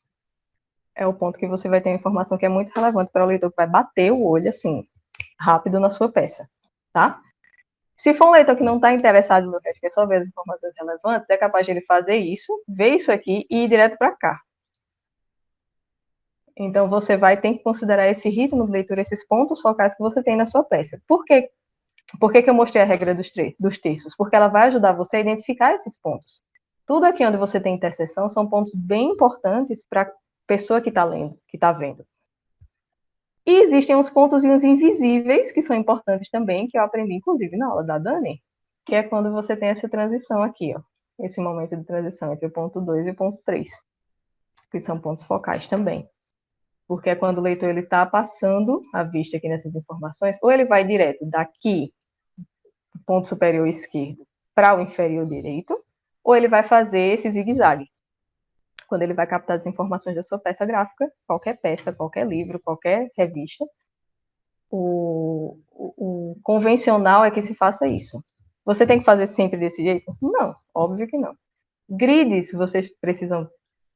é o ponto que você vai ter uma informação que é muito relevante para o leitor, que vai bater o olho, assim, rápido na sua peça, tá? Se for um leitor que não está interessado no resto, que é só ver as informações relevantes, é capaz de ele fazer isso, ver isso aqui e ir direto para cá. Então, você vai ter que considerar esse ritmo de leitura, esses pontos focais que você tem na sua peça. Por que eu mostrei a regra dos terços? Porque ela vai ajudar você a identificar esses pontos. Tudo aqui onde você tem interseção são pontos bem importantes para a pessoa que está lendo, que está vendo. E existem uns pontozinhos invisíveis que são importantes também, que eu aprendi, inclusive, na aula da Dani, que é quando você tem essa transição aqui, ó. Esse momento de transição entre o ponto 2 e o ponto 3, que são pontos focais também. Porque é quando o leitor está passando a vista aqui nessas informações, ou ele vai direto daqui, do ponto superior esquerdo, para o inferior direito, ou ele vai fazer esse zigue-zague, quando ele vai captar as informações da sua peça gráfica, qualquer peça, qualquer livro, qualquer revista. O convencional é que se faça isso. Você tem que fazer sempre desse jeito? Não, óbvio que não. Grids, vocês precisam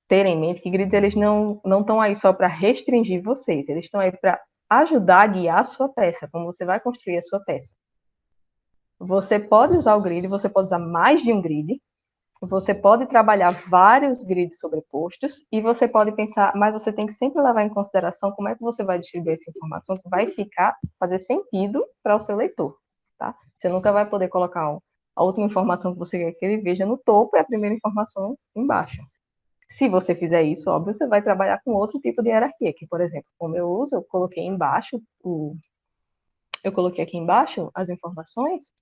ter em mente que grids eles não estão aí só para restringir vocês, eles estão aí para ajudar a guiar a sua peça, como você vai construir a sua peça. Você pode usar o grid, você pode usar mais de um grid, você pode trabalhar vários grids sobrepostos e você pode pensar, mas você tem que sempre levar em consideração como é que você vai distribuir essa informação que vai fazer sentido para o seu leitor, tá? Você nunca vai poder colocar a última informação que você quer que ele veja no topo e a primeira informação embaixo. Se você fizer isso, óbvio, você vai trabalhar com outro tipo de hierarquia, que, por exemplo, como eu uso, eu coloquei embaixo, eu coloquei aqui embaixo as informações,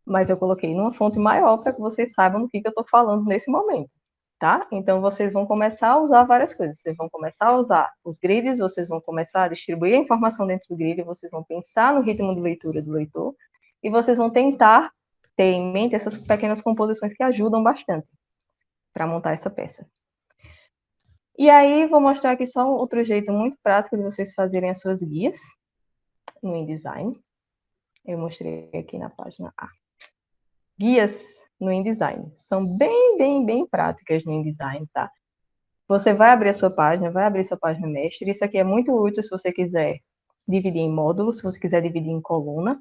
mas eu coloquei numa fonte maior para que vocês saibam do que eu estou falando nesse momento, tá? Então, vocês vão começar a usar várias coisas. Vocês vão começar a usar os grids, vocês vão começar a distribuir a informação dentro do grid, vocês vão pensar no ritmo de leitura do leitor, e vocês vão tentar ter em mente essas pequenas composições que ajudam bastante para montar essa peça. E aí, vou mostrar aqui só um outro jeito muito prático de vocês fazerem as suas guias no InDesign. Eu mostrei aqui na página A. Guias no InDesign. São bem práticas no InDesign, tá? Você vai abrir a sua página, vai abrir sua página mestre. Isso aqui é muito útil se você quiser dividir em módulos, se você quiser dividir em coluna.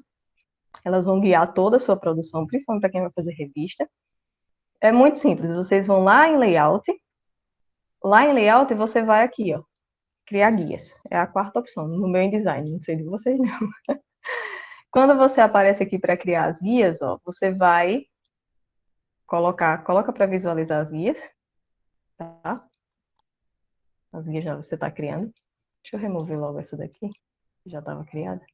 Elas vão guiar toda a sua produção, principalmente para quem vai fazer revista. É muito simples. Vocês vão lá em Layout. Lá em Layout, você vai aqui, ó. Criar guias. É a quarta opção no meu InDesign. Não sei de vocês, não. Quando você aparece aqui para criar as guias, ó, você vai coloca para visualizar as guias, tá? As guias já você está criando. Deixa eu remover logo essa daqui, que já estava criada.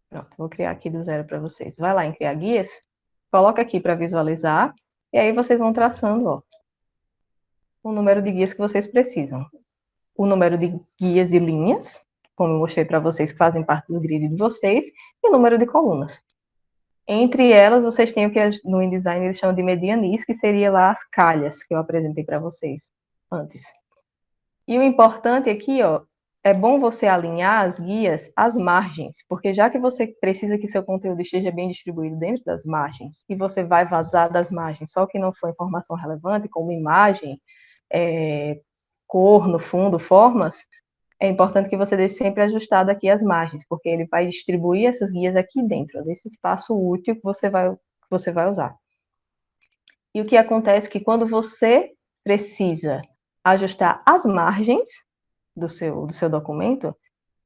Pronto, vou criar aqui do zero para vocês. Vai lá em criar guias, coloca aqui para visualizar, e aí vocês vão traçando, ó, o número de guias que vocês precisam. O número de guias de linhas, como eu mostrei para vocês, que fazem parte do grid de vocês, e o número de colunas. Entre elas, vocês têm o que no InDesign eles chamam de medianis, que seria lá as calhas que eu apresentei para vocês antes. E o importante aqui, ó, é bom você alinhar as guias às margens, porque já que você precisa que seu conteúdo esteja bem distribuído dentro das margens, e você vai vazar das margens só que não for informação relevante, como imagem, cor no fundo, formas, é importante que você deixe sempre ajustado aqui as margens, porque ele vai distribuir essas guias aqui dentro, desse espaço útil que você vai usar. E o que acontece é que quando você precisa ajustar as margens do seu documento,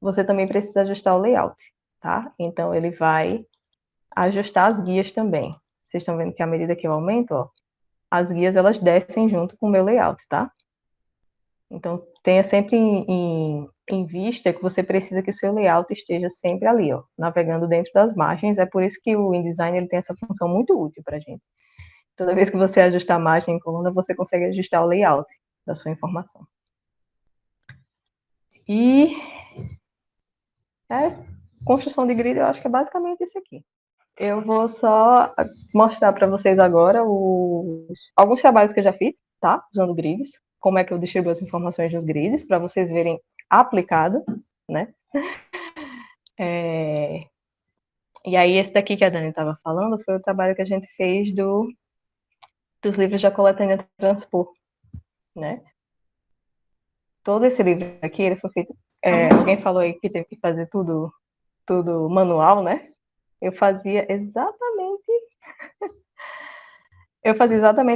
você também precisa ajustar o layout, tá? Então, ele vai ajustar as guias também. Vocês estão vendo que à medida que eu aumento, ó, as guias, elas descem junto com o meu layout, tá? Então, tenha sempre em vista que você precisa que o seu layout esteja sempre ali, ó, navegando dentro das margens. É por isso que o InDesign ele tem essa função muito útil para a gente. Toda vez que você ajustar a margem em coluna, você consegue ajustar o layout da sua informação. E a construção de grid, eu acho que é basicamente isso aqui. Eu vou só mostrar para vocês agora alguns trabalhos que eu já fiz, tá? Usando grids. Como é que eu distribuo as informações nos grids, para vocês verem aplicado, né? E aí, esse daqui que a Dani estava falando foi o trabalho que a gente fez dos livros da coletânea Transpor, né? Todo esse livro aqui, ele foi feito... alguém falou aí que teve que fazer tudo manual, né? Eu fazia exatamente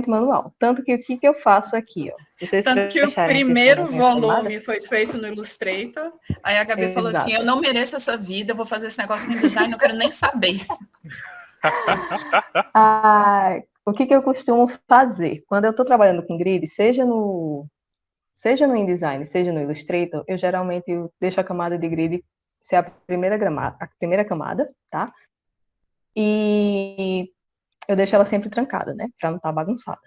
manual. Tanto que o que eu faço aqui, ó. Tanto que o primeiro volume foi feito no Illustrator, aí a Gabi falou assim, eu não mereço essa vida, eu vou fazer esse negócio no InDesign, não quero nem saber. O que eu costumo fazer? Quando eu estou trabalhando com grid, seja no InDesign, seja no Illustrator, eu geralmente deixo a camada de grid ser a primeira camada, tá? E eu deixo ela sempre trancada, né? Para não estar bagunçada.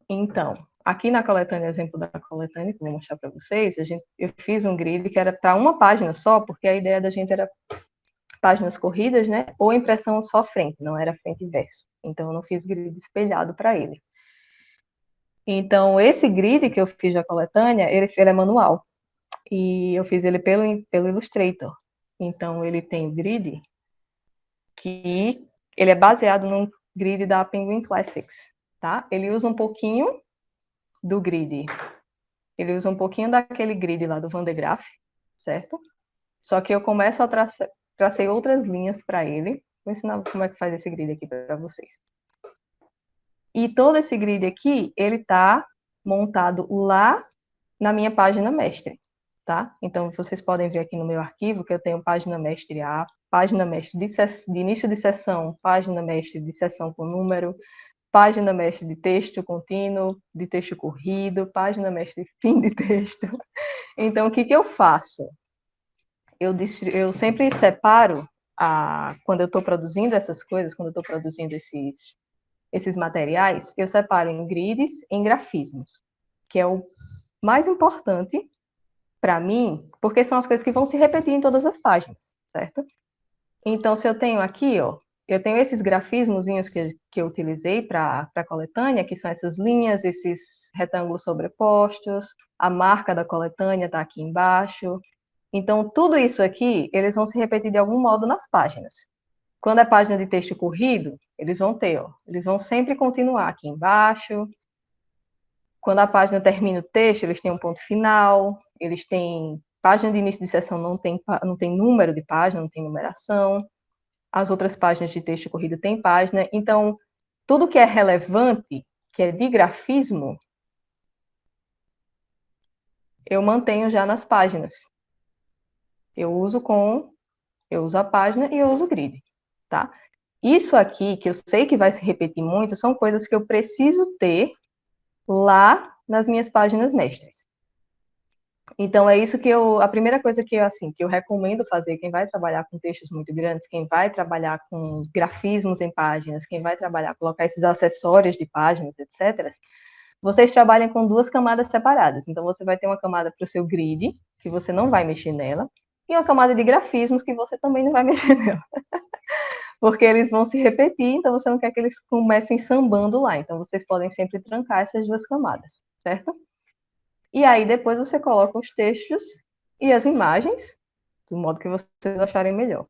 Então, aqui na coletânea, exemplo da coletânea, que eu vou mostrar para vocês, eu fiz um grid que era para uma página só, porque a ideia da gente era páginas corridas, né? Ou impressão só frente, não era frente e verso. Então, eu não fiz grid espelhado para ele. Então, esse grid que eu fiz da coletânea, ele é manual. E eu fiz ele pelo Illustrator. Então, ele tem grid que ele é baseado num grid da Penguin Classics, tá? Ele usa um pouquinho do grid. Ele usa um pouquinho daquele grid lá do Van de Graaff, certo? Só que eu começo a tracei outras linhas para ele. Vou ensinar como é que faz esse grid aqui para vocês. E todo esse grid aqui, ele tá montado lá na minha página mestre, tá? Então, vocês podem ver aqui no meu arquivo que eu tenho página mestre A, página mestre de início de sessão, página mestre de sessão com número, página mestre de texto contínuo, de texto corrido, página mestre de fim de texto. Então, o que eu faço? Eu sempre separo, quando eu estou produzindo essas coisas, quando eu estou produzindo esses materiais, eu separo em grids, em grafismos, que é o mais importante para mim, porque são as coisas que vão se repetir em todas as páginas, certo? Então, se eu tenho aqui, ó, eu tenho esses grafismozinhos que eu utilizei para a coletânea, que são essas linhas, esses retângulos sobrepostos, a marca da coletânea está aqui embaixo. Então, tudo isso aqui, eles vão se repetir de algum modo nas páginas. Quando é página de texto corrido, eles vão ter, ó, eles vão sempre continuar aqui embaixo. Quando a página termina o texto, eles têm um ponto final, eles têm página de início de sessão, não tem número de página, não tem numeração. As outras páginas de texto corrido têm página. Então, tudo que é relevante, que é de grafismo, eu mantenho já nas páginas. Eu uso a página e eu uso o grid, tá? Isso aqui, que eu sei que vai se repetir muito, são coisas que eu preciso ter lá nas minhas páginas mestres. Então, é isso a primeira coisa que eu recomendo fazer, quem vai trabalhar com textos muito grandes, quem vai trabalhar com grafismos em páginas, quem vai colocar esses acessórios de páginas, etc., vocês trabalham com 2 camadas separadas. Então, você vai ter uma camada para o seu grid, que você não vai mexer nela, e uma camada de grafismos, que você também não vai mexer nela. Porque eles vão se repetir, então você não quer que eles comecem sambando lá. Então, vocês podem sempre trancar essas 2 camadas, certo? E aí, depois você coloca os textos e as imagens, do modo que vocês acharem melhor.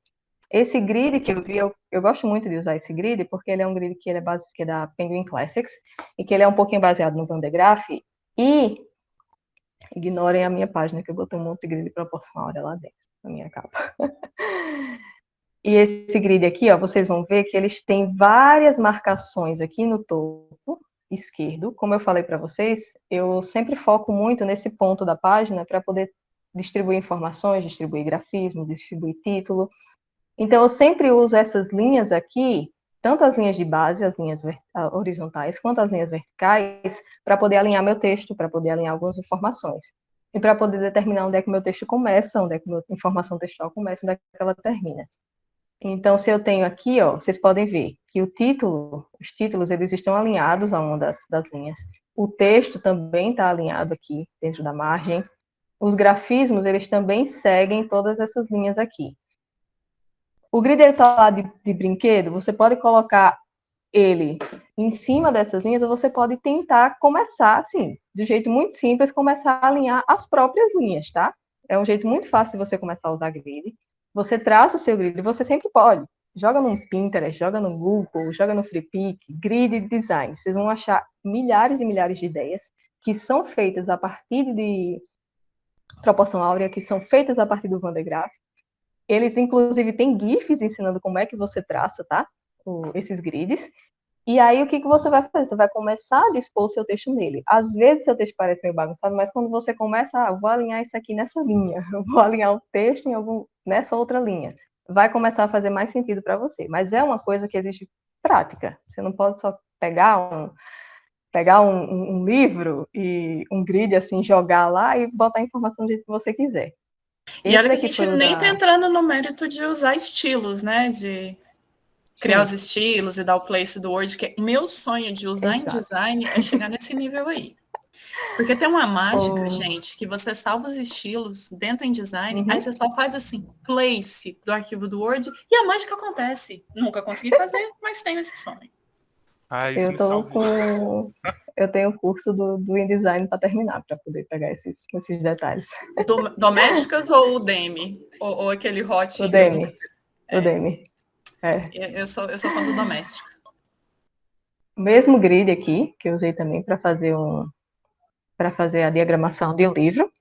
Esse grid que eu vi, eu gosto muito de usar esse grid, porque ele é um grid que é da Penguin Classics, e que ele é um pouquinho baseado no Van de Graaff, e ignorem a minha página, que eu botei um monte de grid proporcional lá dentro, na minha capa. E esse grid aqui, ó, vocês vão ver que eles têm várias marcações aqui no topo esquerdo. Como eu falei para vocês, eu sempre foco muito nesse ponto da página para poder distribuir informações, distribuir grafismo, distribuir título. Então, eu sempre uso essas linhas aqui, tanto as linhas de base, as linhas horizontais, quanto as linhas verticais, para poder alinhar meu texto, para poder alinhar algumas informações. E para poder determinar onde é que meu texto começa, onde é que minha informação textual começa, onde é que ela termina. Então, se eu tenho aqui, ó, vocês podem ver que os títulos, eles estão alinhados a uma das linhas. O texto também está alinhado aqui, dentro da margem. Os grafismos, eles também seguem todas essas linhas aqui. O grid está lá de brinquedo, você pode colocar ele em cima dessas linhas, ou você pode tentar começar, assim, de um jeito muito simples, começar a alinhar as próprias linhas, tá? É um jeito muito fácil de você começar a usar grid. Você traça o seu grid, você sempre pode. Joga no Pinterest, joga no Google, joga no Freepik, grid design. Vocês vão achar milhares e milhares de ideias que são feitas a partir de proporção áurea, que são feitas a partir do Van de Graaff. Eles, inclusive, têm GIFs ensinando como é que você traça, tá? Esses grids. E aí, o que você vai fazer? Você vai começar a dispor o seu texto nele. Às vezes, seu texto parece meio bagunçado, mas quando você começa, vou alinhar isso aqui nessa linha, vou alinhar o texto nessa outra linha, vai começar a fazer mais sentido para você. Mas é uma coisa que exige prática. Você não pode só pegar um livro e um grid, assim, jogar lá e botar a informação do jeito que você quiser. E olha que a gente nem está entrando no mérito de usar estilos, né? De criar os estilos e dar o place do Word, que é meu sonho de usar em design é chegar nesse nível aí. Porque tem uma mágica, gente, que você salva os estilos dentro em design, aí você só faz assim, place do arquivo do Word, e a mágica acontece. Nunca consegui fazer, mas tenho esse sonho. Eu tenho o curso do InDesign para terminar, para poder pegar esses detalhes. Domésticas ou o Demi? Ou aquele hot? O Demi. O Demi. Eu sou fã do doméstico. O mesmo grid aqui, que eu usei também para fazer a diagramação de um livro.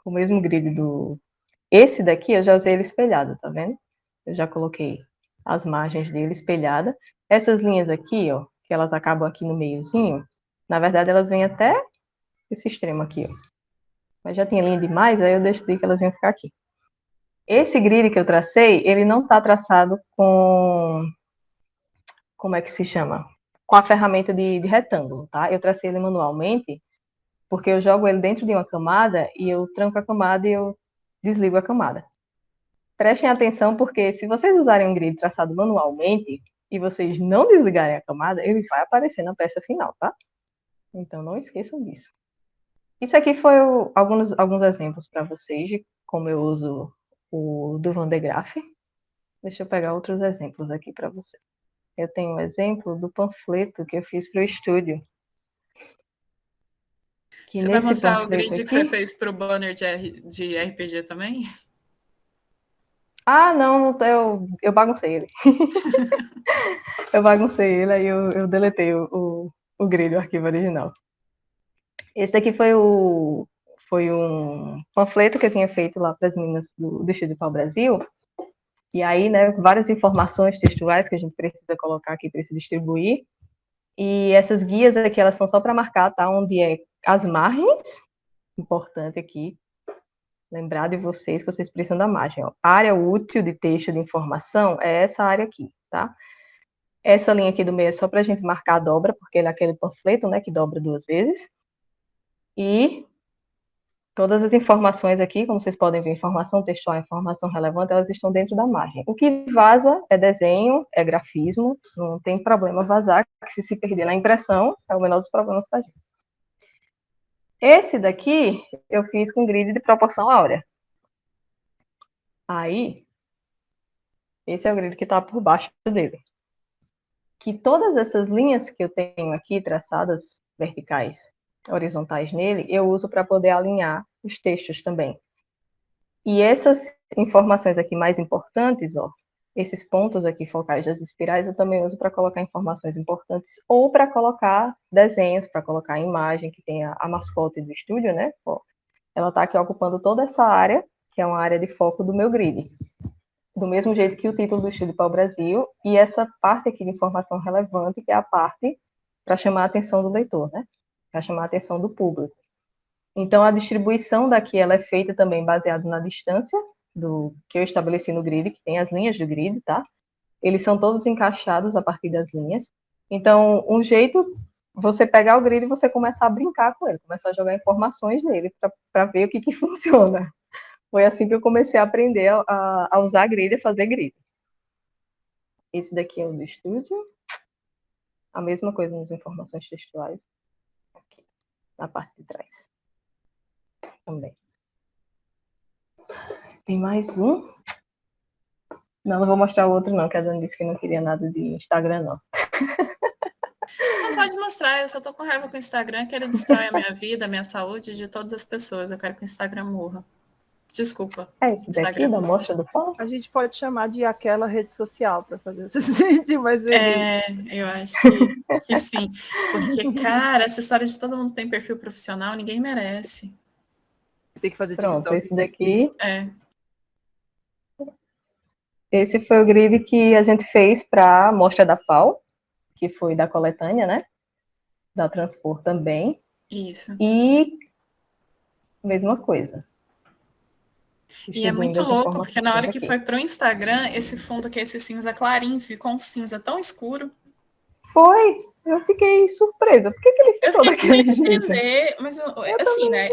O mesmo grid Esse daqui eu já usei ele espelhado, tá vendo? Eu já coloquei as margens dele espelhada. Essas linhas aqui, ó, que elas acabam aqui no meiozinho, na verdade elas vêm até esse extremo aqui, ó. Mas já tinha linha demais, aí eu decidi que elas iam ficar aqui. Esse grid que eu tracei, ele não está traçado com... Como é que se chama? com a ferramenta de retângulo, tá? Eu tracei ele manualmente, porque eu jogo ele dentro de uma camada e eu tranco a camada e eu desligo a camada. Prestem atenção, porque se vocês usarem um grid traçado manualmente e vocês não desligarem a camada, ele vai aparecer na peça final, tá? Então não esqueçam disso. Isso aqui foi alguns exemplos para vocês de como eu uso o do Van de Graaff. Deixa eu pegar outros exemplos aqui para vocês. Eu tenho um exemplo do panfleto que eu fiz para o estúdio. Que Você vai nesse mostrar o panfleto grid que você aqui... fez para o banner de RPG também? Ah, não, eu baguncei ele. Eu baguncei ele, aí eu deletei o grid, o arquivo original. Esse daqui foi um panfleto que eu tinha feito lá para as meninas do Estúdio Pau Brasil. E aí, né, várias informações textuais que a gente precisa colocar aqui para se distribuir. E essas guias aqui, elas são só para marcar, tá? Onde é as margens, importante aqui, lembrar de vocês que vocês precisam da margem. Ó. A área útil de texto de informação é essa área aqui, tá? Essa linha aqui do meio é só para a gente marcar a dobra, porque ele é aquele panfleto, né, que dobra 2 vezes. E todas as informações aqui, como vocês podem ver, informação textual, informação relevante, elas estão dentro da margem. O que vaza é desenho, é grafismo, não tem problema vazar, que se perder na impressão, é o menor dos problemas para a gente. Esse daqui, eu fiz com grid de proporção áurea. Aí, esse é o grid que está por baixo dele. Que todas essas linhas que eu tenho aqui, traçadas verticais, horizontais nele, eu uso para poder alinhar os textos também. E essas informações aqui mais importantes, ó, esses pontos aqui focais das espirais, eu também uso para colocar informações importantes ou para colocar desenhos, para colocar imagem, que tem a mascote do estúdio, né? Ó, ela está aqui ocupando toda essa área, que é uma área de foco do meu grid. Do mesmo jeito que o título do Estúdio Pau Brasil, e essa parte aqui de informação relevante, que é a parte para chamar a atenção do leitor, né? Para chamar a atenção do público. Então, a distribuição daqui ela é feita também baseada na distância do que eu estabeleci no grid, que tem as linhas do grid, tá? Eles são todos encaixados a partir das linhas. Então, um jeito, você pegar o grid e você começar a brincar com ele, começar a jogar informações nele para ver o que funciona. Foi assim que eu comecei a aprender a usar grid e a fazer grid. Esse daqui é o do estúdio. A mesma coisa nas informações textuais. Aqui, na parte de trás. Também. Tem mais um. Não vou mostrar o outro não, que a Dani disse que não queria nada de Instagram, não. Não pode mostrar, eu só tô com raiva com o Instagram, que ele destrói a minha vida, a minha saúde, de todas as pessoas. Eu quero que o Instagram morra. Desculpa. É esse daqui, da mostra do pau? A gente pode chamar de aquela rede social para fazer você se sentir mais feliz. É, eu acho que sim. Porque, cara, essa história de todo mundo tem perfil profissional, ninguém merece. Tem que fazer Pronto, TikTok. esse daqui. É. Esse foi o grid que a gente fez para a mostra da FAO, que foi da coletânea, né? Da Transpor também. Isso. E mesma coisa. E é muito louco, porque na hora que foi pro Instagram, esse fundo que é esse cinza clarinho, ficou um cinza tão escuro. Foi! Eu fiquei surpresa. Por que ele ficou daquele jeito? Entender, mas assim, né?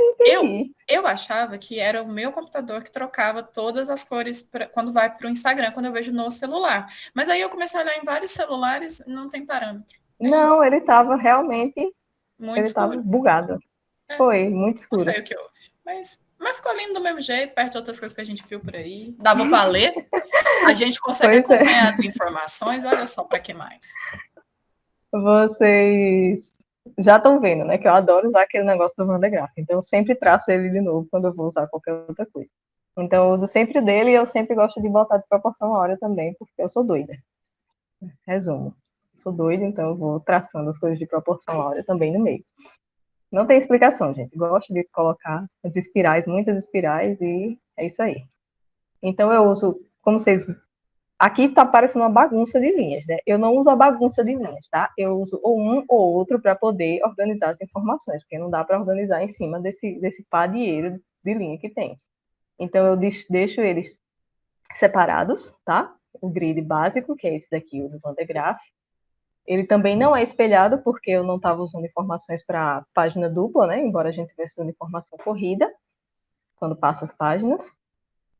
Eu achava que era o meu computador que trocava todas as cores quando vai pro Instagram, quando eu vejo no celular. Mas aí eu comecei a olhar em vários celulares, não tem parâmetro. Não, ele estava realmente... Muito ele escuro. estava bugado. Foi, muito escuro. Não sei o que houve, mas ficou lindo do mesmo jeito, perto de outras coisas que a gente viu por aí. Dava para ler. A gente consegue acompanhar as informações, olha só, para que mais? Vocês já estão vendo, né, que eu adoro usar aquele negócio do Van de Graaff, então eu sempre traço ele de novo quando eu vou usar qualquer outra coisa. Então eu uso sempre dele e eu sempre gosto de botar de proporção áurea também, porque eu sou doida. Resumo. Sou doida, então eu vou traçando as coisas de proporção áurea também no meio. Não tem explicação, gente. Gosto de colocar as espirais, muitas espirais, e é isso aí. Então eu uso, como vocês... Aqui tá parecendo uma bagunça de linhas, né? Eu não uso a bagunça de linhas, tá? Eu uso ou um ou outro para poder organizar as informações, porque não dá para organizar em cima desse padieiro de linha que tem. Então, eu deixo eles separados, tá? O grid básico, que é esse daqui, o do Van de Graaff. Ele também não é espelhado, porque eu não estava usando informações para página dupla, né? Embora a gente estivesse usando informação corrida, quando passa as páginas.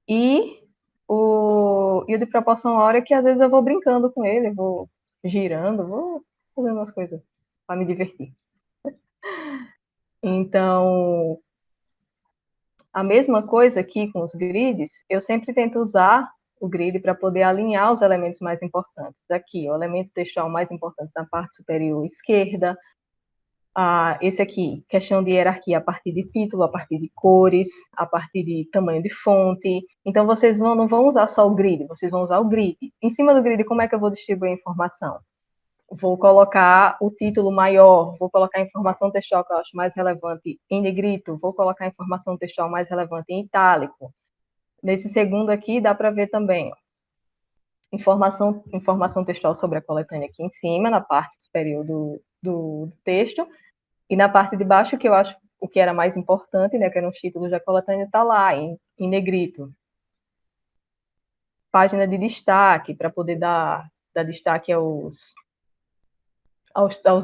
E o de proporção áurea, que às vezes eu vou brincando com ele, vou girando, vou fazendo umas coisas para me divertir. Então, a mesma coisa aqui com os grids, eu sempre tento usar o grid para poder alinhar os elementos mais importantes. Aqui, o elemento textual mais importante na parte superior esquerda. Esse aqui, questão de hierarquia a partir de título, a partir de cores, a partir de tamanho de fonte. Então, vocês não vão usar só o grid, vocês vão usar o grid. Em cima do grid, como é que eu vou distribuir a informação? Vou colocar o título maior, vou colocar a informação textual que eu acho mais relevante em negrito, vou colocar a informação textual mais relevante em itálico. Nesse segundo aqui, dá para ver também, ó, informação textual sobre a coletânea aqui em cima, na parte superior do texto, e na parte de baixo, que eu acho o que era mais importante, né, que eram os títulos da coletânea, está lá, em negrito. Página de destaque, para poder dar destaque aos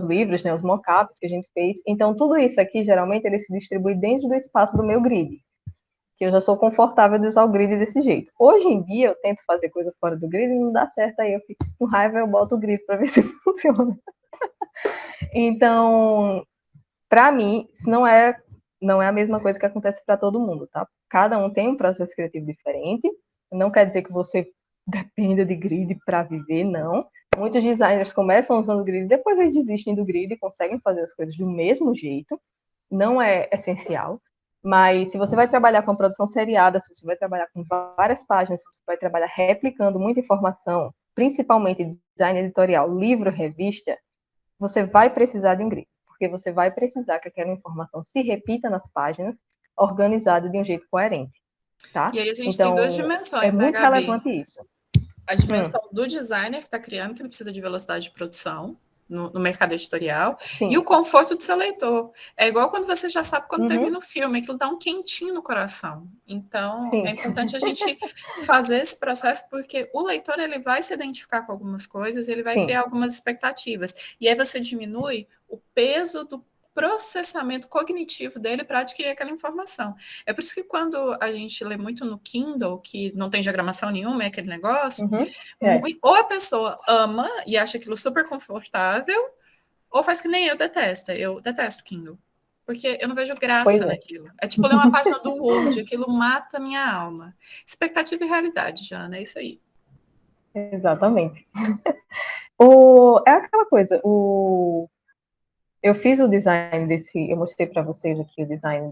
livros, né, os mockups que a gente fez. Então, tudo isso aqui, geralmente, ele se distribui dentro do espaço do meu grid, que eu já sou confortável de usar o grid desse jeito. Hoje em dia, eu tento fazer coisa fora do grid e não dá certo, aí eu fico com raiva, eu boto o grid para ver se funciona. Então, para mim, isso não é a mesma coisa que acontece para todo mundo, tá? Cada um tem um processo criativo diferente, não quer dizer que você dependa de grid para viver, não. Muitos designers começam usando grid, depois eles desistem do grid e conseguem fazer as coisas do mesmo jeito. Não é essencial. Mas se você vai trabalhar com produção seriada, se você vai trabalhar com várias páginas, se você vai trabalhar replicando muita informação, principalmente design editorial, livro, revista, você vai precisar de um grid, porque você vai precisar que aquela informação se repita nas páginas, organizada de um jeito coerente, tá? E aí a gente então, tem duas dimensões, é né, muito Gabi? relevante isso. A dimensão do designer que está criando, que ele precisa de velocidade de produção no mercado editorial, Sim. E o conforto do seu leitor. É igual quando você já sabe quando termina o filme, aquilo dá um quentinho no coração. Então, Sim. É importante a gente fazer esse processo, porque o leitor ele vai se identificar com algumas coisas, ele vai criar algumas expectativas. E aí você diminui o peso do processamento cognitivo dele para adquirir aquela informação. É por isso que quando a gente lê muito no Kindle, que não tem diagramação nenhuma, é aquele negócio, ou a pessoa ama e acha aquilo super confortável, ou faz que nem eu detesto Kindle. Porque eu não vejo graça naquilo. É tipo ler uma página do Word, aquilo mata a minha alma. Expectativa e realidade, Jana, é isso aí. Exatamente. É aquela coisa, eu fiz o design eu mostrei para vocês aqui o design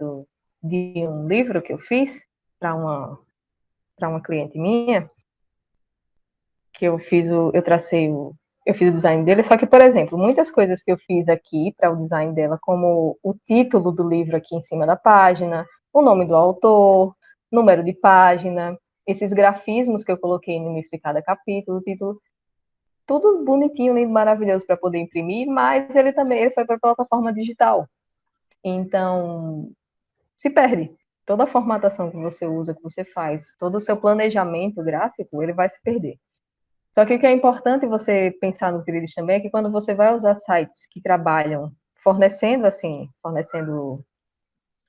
de um livro que eu fiz para uma cliente minha, que eu fiz o design dele, só que, por exemplo, muitas coisas que eu fiz aqui para o design dela, como o título do livro aqui em cima da página, o nome do autor, número de página, esses grafismos que eu coloquei no início de cada capítulo, o título, tudo bonitinho, lindo, maravilhoso para poder imprimir, mas ele foi para a plataforma digital. Então, se perde. Toda a formatação que você usa, que você faz, todo o seu planejamento gráfico, ele vai se perder. Só que o que é importante você pensar nos grids também é que quando você vai usar sites que trabalham fornecendo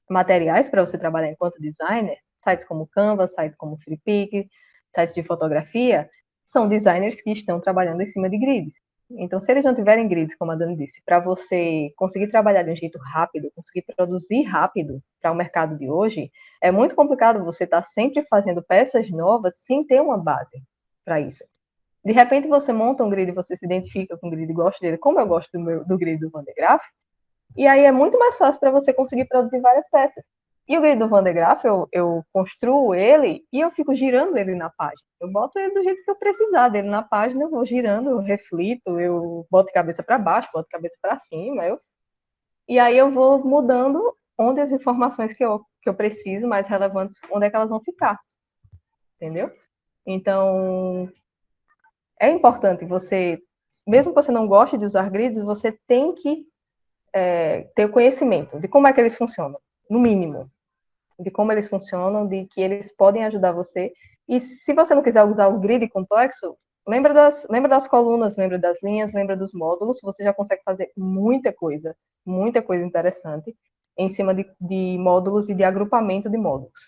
materiais para você trabalhar enquanto designer, sites como Canva, sites como Freepik, sites de fotografia, são designers que estão trabalhando em cima de grids. Então, se eles não tiverem grids, como a Dani disse, para você conseguir trabalhar de um jeito rápido, conseguir produzir rápido para o mercado de hoje, é muito complicado você estar sempre fazendo peças novas sem ter uma base para isso. De repente, você monta um grid, você se identifica com o grid e gosta dele, como eu gosto do grid do Van de Graaff, e aí é muito mais fácil para você conseguir produzir várias peças. E o grid do Van de Graaff, eu construo ele e eu fico girando ele na página. Eu boto ele do jeito que eu precisar dele na página, eu vou girando, eu reflito, eu boto cabeça para baixo, boto cabeça para cima, e aí eu vou mudando onde as informações que eu preciso, mais relevantes, onde é que elas vão ficar. Entendeu? Então, é importante você, mesmo que você não goste de usar grids, você tem que ter o conhecimento de como é que eles funcionam, no mínimo, de como eles funcionam, de que eles podem ajudar você. E se você não quiser usar o grid complexo, lembra das colunas, lembra das linhas, lembra dos módulos, você já consegue fazer muita coisa interessante em cima de módulos e de agrupamento de módulos.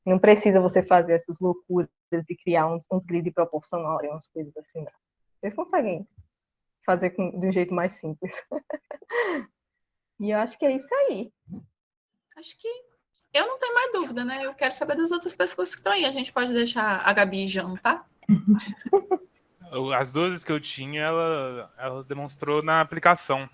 Não precisa você fazer essas loucuras de criar uns grid proporcionais, umas coisas assim, não. Vocês conseguem fazer de um jeito mais simples. E eu acho que é isso aí. Acho que eu não tenho mais dúvida, né? Eu quero saber das outras pessoas que estão aí. A gente pode deixar a Gabi jantar? As dúvidas que eu tinha, ela demonstrou na aplicação.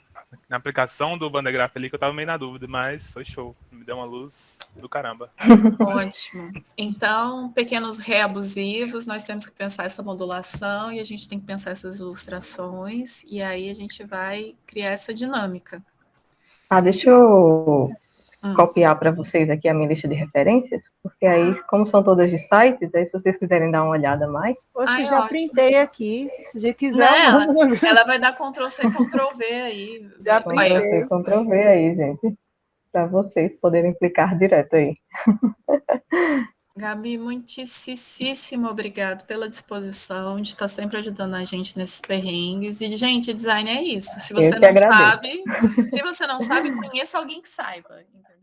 Na aplicação do Bandegraph ali, que eu tava meio na dúvida, mas foi show. Me deu uma luz do caramba. Ótimo. Então, pequenos reabusivos, nós temos que pensar essa modulação e a gente tem que pensar essas ilustrações, e aí a gente vai criar essa dinâmica. Deixa eu copiar para vocês aqui a minha lista de referências, porque aí, como são todas de sites, aí se vocês quiserem dar uma olhada mais. Poxa, já printei aqui. Se já quiser. Ela vai dar Ctrl+C, Ctrl+V aí. Já printei. Ctrl+V aí, gente. Para vocês poderem clicar direto aí. Gabi, muitíssimo obrigado pela disposição de estar sempre ajudando a gente nesses perrengues. E, gente, design é isso. Se você não sabe, conheça alguém que saiba. Entendeu?